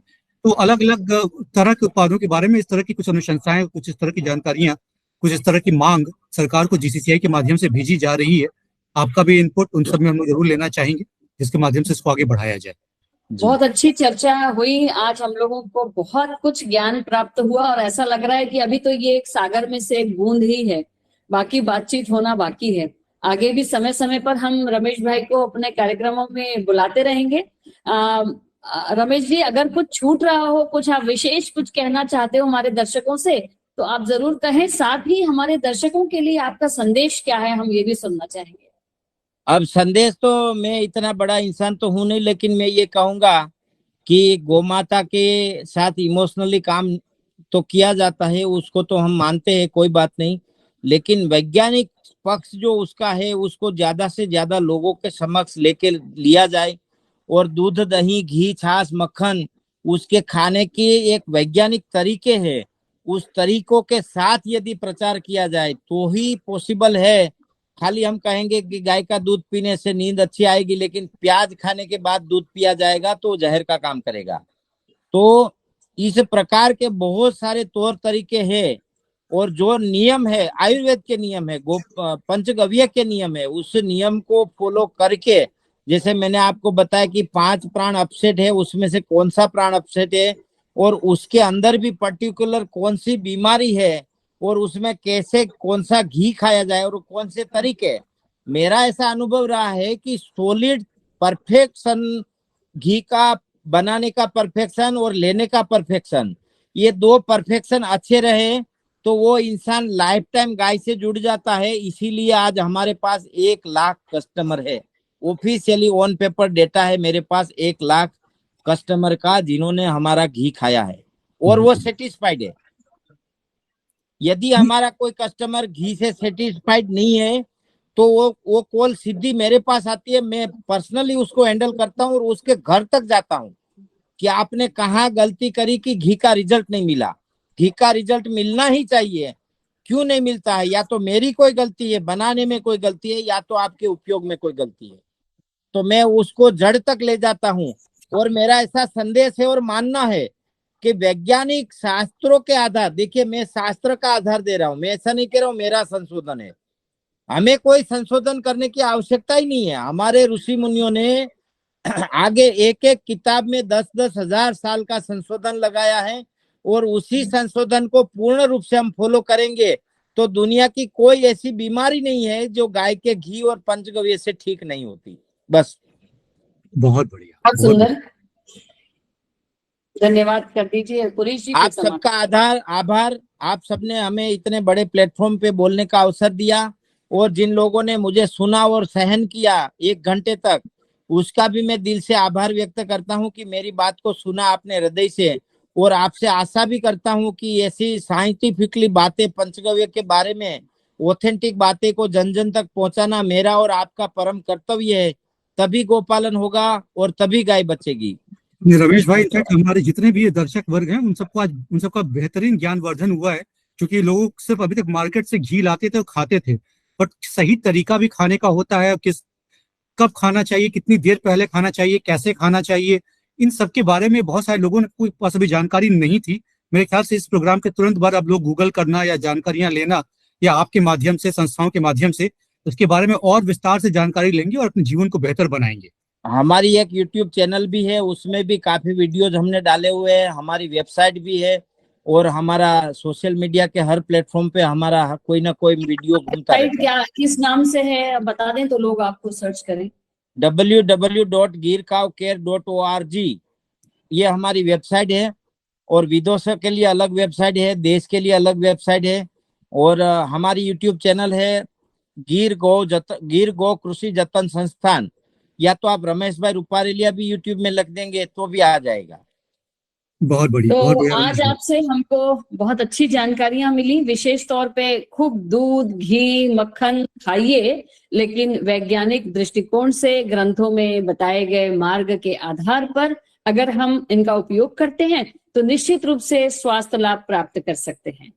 तो अलग अलग तरह के उत्पादों के बारे में इस तरह की कुछ अनुशंसाएं, कुछ इस तरह की जानकारियां, कुछ इस तरह की मांग सरकार को जीसीसीआई के माध्यम से भेजी जा रही है। आपका भी इनपुट उन सब में हम लोग जरूर लेना चाहेंगे, जिसके माध्यम से इसको आगे बढ़ाया जाए। जी। बहुत अच्छी चर्चा हुई आज। हम लोगों को बहुत कुछ ज्ञान प्राप्त हुआ और ऐसा लग रहा है कि अभी तो ये एक सागर में से एक बूंद ही है, बाकी बातचीत होना बाकी है। आगे भी समय समय पर हम रमेश भाई को अपने कार्यक्रमों में बुलाते रहेंगे। रमेश जी, अगर कुछ छूट रहा हो, कुछ आप विशेष कुछ कहना चाहते हो हमारे दर्शकों से, तो आप जरूर कहें। साथ ही हमारे दर्शकों के लिए आपका संदेश क्या है, हम ये भी सुनना चाहेंगे। अब संदेश तो, मैं इतना बड़ा इंसान तो हूं नहीं, लेकिन मैं ये कहूंगा कि गोमाता के साथ इमोशनली काम तो किया जाता है, उसको तो हम मानते हैं, कोई बात नहीं। लेकिन वैज्ञानिक पक्ष जो उसका है उसको ज्यादा से ज्यादा लोगों के समक्ष लेके लिया जाए। और दूध, दही, घी, छाछ, मक्खन उसके खाने के एक वैज्ञानिक तरीके हैं, उस तरीकों के साथ यदि प्रचार किया जाए तो ही पॉसिबल है। खाली हम कहेंगे कि गाय का दूध पीने से नींद अच्छी आएगी, लेकिन प्याज खाने के बाद दूध पिया जाएगा तो जहर का काम करेगा। तो इस प्रकार के बहुत सारे तौर तरीके हैं और जो नियम है आयुर्वेद के नियम है, पंचगव्य के नियम है, उस नियम को फॉलो करके, जैसे मैंने आपको बताया कि 5 प्राण अपसेट है, उसमें से कौन सा प्राण अपसेट है और उसके अंदर भी पर्टिकुलर कौन सी बीमारी है और उसमें कैसे कौन सा घी खाया जाए और कौन से तरीके। मेरा ऐसा अनुभव रहा है कि सॉलिड परफेक्शन, घी का बनाने का परफेक्शन और लेने का परफेक्शन, ये 2 परफेक्शन अच्छे रहे तो वो इंसान लाइफ टाइम गाय से जुड़ जाता है। इसीलिए आज हमारे पास 1 लाख कस्टमर है, ऑफिशियली ऑन पेपर डेटा है मेरे पास 1 लाख कस्टमर का, जिन्होंने हमारा घी खाया है और वो सेटिस्फाइड है। यदि हमारा कोई कस्टमर घी से सेटिस्फाइड नहीं है तो वो कॉल सीधी मेरे पास आती है, मैं पर्सनली उसको हैंडल करता हूँ और उसके घर तक जाता हूँ कि आपने कहाँ गलती करी कि घी का रिजल्ट नहीं मिला। घी का रिजल्ट मिलना ही चाहिए, क्यों नहीं मिलता है? या तो मेरी कोई गलती है, बनाने में कोई गलती है, या तो आपके उपयोग में कोई गलती है। तो मैं उसको जड़ तक ले जाता हूँ और मेरा ऐसा संदेश है और मानना है कि वैज्ञानिक शास्त्रों के आधार, देखिए मैं शास्त्र का आधार दे रहा हूँ, मैं ऐसा नहीं कह रहा हूँ मेरा संशोधन है, हमें कोई संशोधन करने की आवश्यकता ही नहीं है। हमारे ऋषि मुनियों ने आगे एक एक किताब में 10-10 हजार साल का संशोधन लगाया है और उसी संशोधन को पूर्ण रूप से हम फॉलो करेंगे तो दुनिया की कोई ऐसी बीमारी नहीं है जो गाय के घी और पंचगव्य से ठीक नहीं होती। बस। बहुत बढ़िया, बहुत सुंदर, धन्यवाद कर दीजिए पुरीश जी। आप सबका आभार। आप सबने हमें इतने बड़े प्लेटफॉर्म पे बोलने का अवसर दिया और जिन लोगों ने मुझे सुना और सहन किया 1 घंटे तक, उसका भी मैं दिल से आभार व्यक्त करता हूं कि मेरी बात को सुना आपने हृदय से। और आपसे आशा भी करता हूं कि ऐसी साइंटिफिकली बातें पंचगव्य के बारे में, ऑथेंटिक बातें को जन जन तक पहुंचाना मेरा और आपका परम कर्तव्य है। तभी गोपालन होगा और तभी गाय बचेगी। रमेश भाई, इनफैक्ट हमारे जितने भी दर्शक वर्ग हैं उन सबको आज उन सबका बेहतरीन ज्ञानवर्धन हुआ है, क्योंकि लोग सिर्फ अभी तक मार्केट से घी लाते थे और खाते थे, बट सही तरीका भी खाने का होता है, कब खाना चाहिए, कितनी देर पहले खाना चाहिए, कैसे खाना चाहिए, इन सब के बारे में बहुत सारे लोगों ने कोई पास अभी जानकारी नहीं थी। मेरे ख्याल से इस प्रोग्राम के तुरंत बाद अब लोग गूगल करना या जानकारियां लेना या आपके माध्यम से, संस्थाओं के माध्यम से उसके बारे में और विस्तार से जानकारी लेंगे और अपने जीवन को बेहतर बनाएंगे। हमारी एक यूट्यूब चैनल भी है, उसमें भी काफी वीडियोज हमने डाले हुए हैं, हमारी वेबसाइट भी है और हमारा सोशल मीडिया के हर प्लेटफॉर्म पे हमारा कोई ना कोई वीडियो घूमता रहता है। क्या किस नाम से है बता दें तो लोग आपको सर्च करें। www.gircowcare.org ये हमारी वेबसाइट है और विदेशों के लिए अलग वेबसाइट है, देश के लिए अलग वेबसाइट है। और हमारी यूट्यूब चैनल है गिर गो कृषि जतन संस्थान, या तो आप रमेश भाई रूपारेलिया भी यूट्यूब में लिख देंगे तो भी आ जाएगा। बहुत बढ़िया, तो बहुत बढ़िया। आज आपसे हमको बहुत अच्छी जानकारियां मिली, विशेष तौर पे खूब दूध, घी, मक्खन खाइए, लेकिन वैज्ञानिक दृष्टिकोण से ग्रंथों में बताए गए मार्ग के आधार पर अगर हम इनका उपयोग करते हैं तो निश्चित रूप से स्वास्थ्य लाभ प्राप्त कर सकते हैं।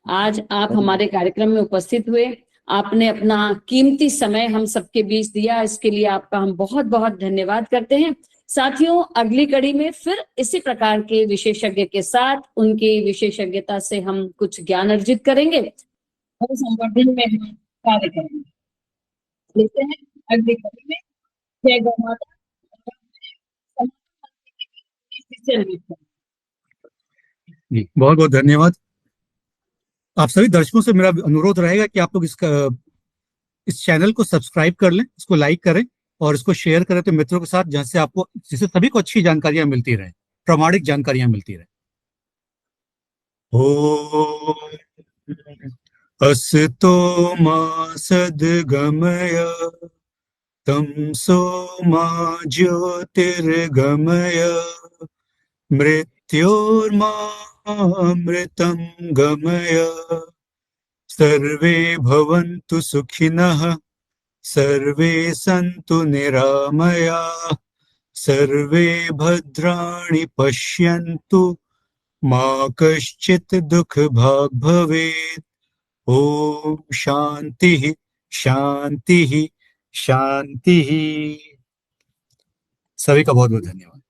आज आप हमारे कार्यक्रम में उपस्थित हुए, आपने अपना कीमती समय हम सबके बीच दिया, इसके लिए आपका हम बहुत बहुत धन्यवाद करते हैं। साथियों, अगली कड़ी में फिर इसी प्रकार के विशेषज्ञ के साथ उनकी विशेषज्ञता से हम कुछ ज्ञान अर्जित करेंगे और संवर्धन में हम कार्य करेंगे। देखते हैं अगली कड़ी में। जय गौ माता। जी, बहुत बहुत धन्यवाद। आप सभी दर्शकों से मेरा अनुरोध रहेगा कि आप लोग इस चैनल को सब्सक्राइब कर लें, इसको लाइक करें और इसको शेयर करें तो मित्रों के साथ, जिससे सभी को अच्छी जानकारियां मिलती रहे, प्रामाणिक जानकारियां मिलती रहे। ओ असतो मा सद्गमय तमसो मा ज्योतिर्गमय मृत्योर्मामृतं गमय सर्वे भवन्तु सुखिनः सर्वे सन्तु निरामयाः सर्वे भद्राणि पश्यन्तु मा कश्चित् दुःखभाग् भवेत्। ओम शांति शांति शांति। सभी का बहुत बहुत धन्यवाद।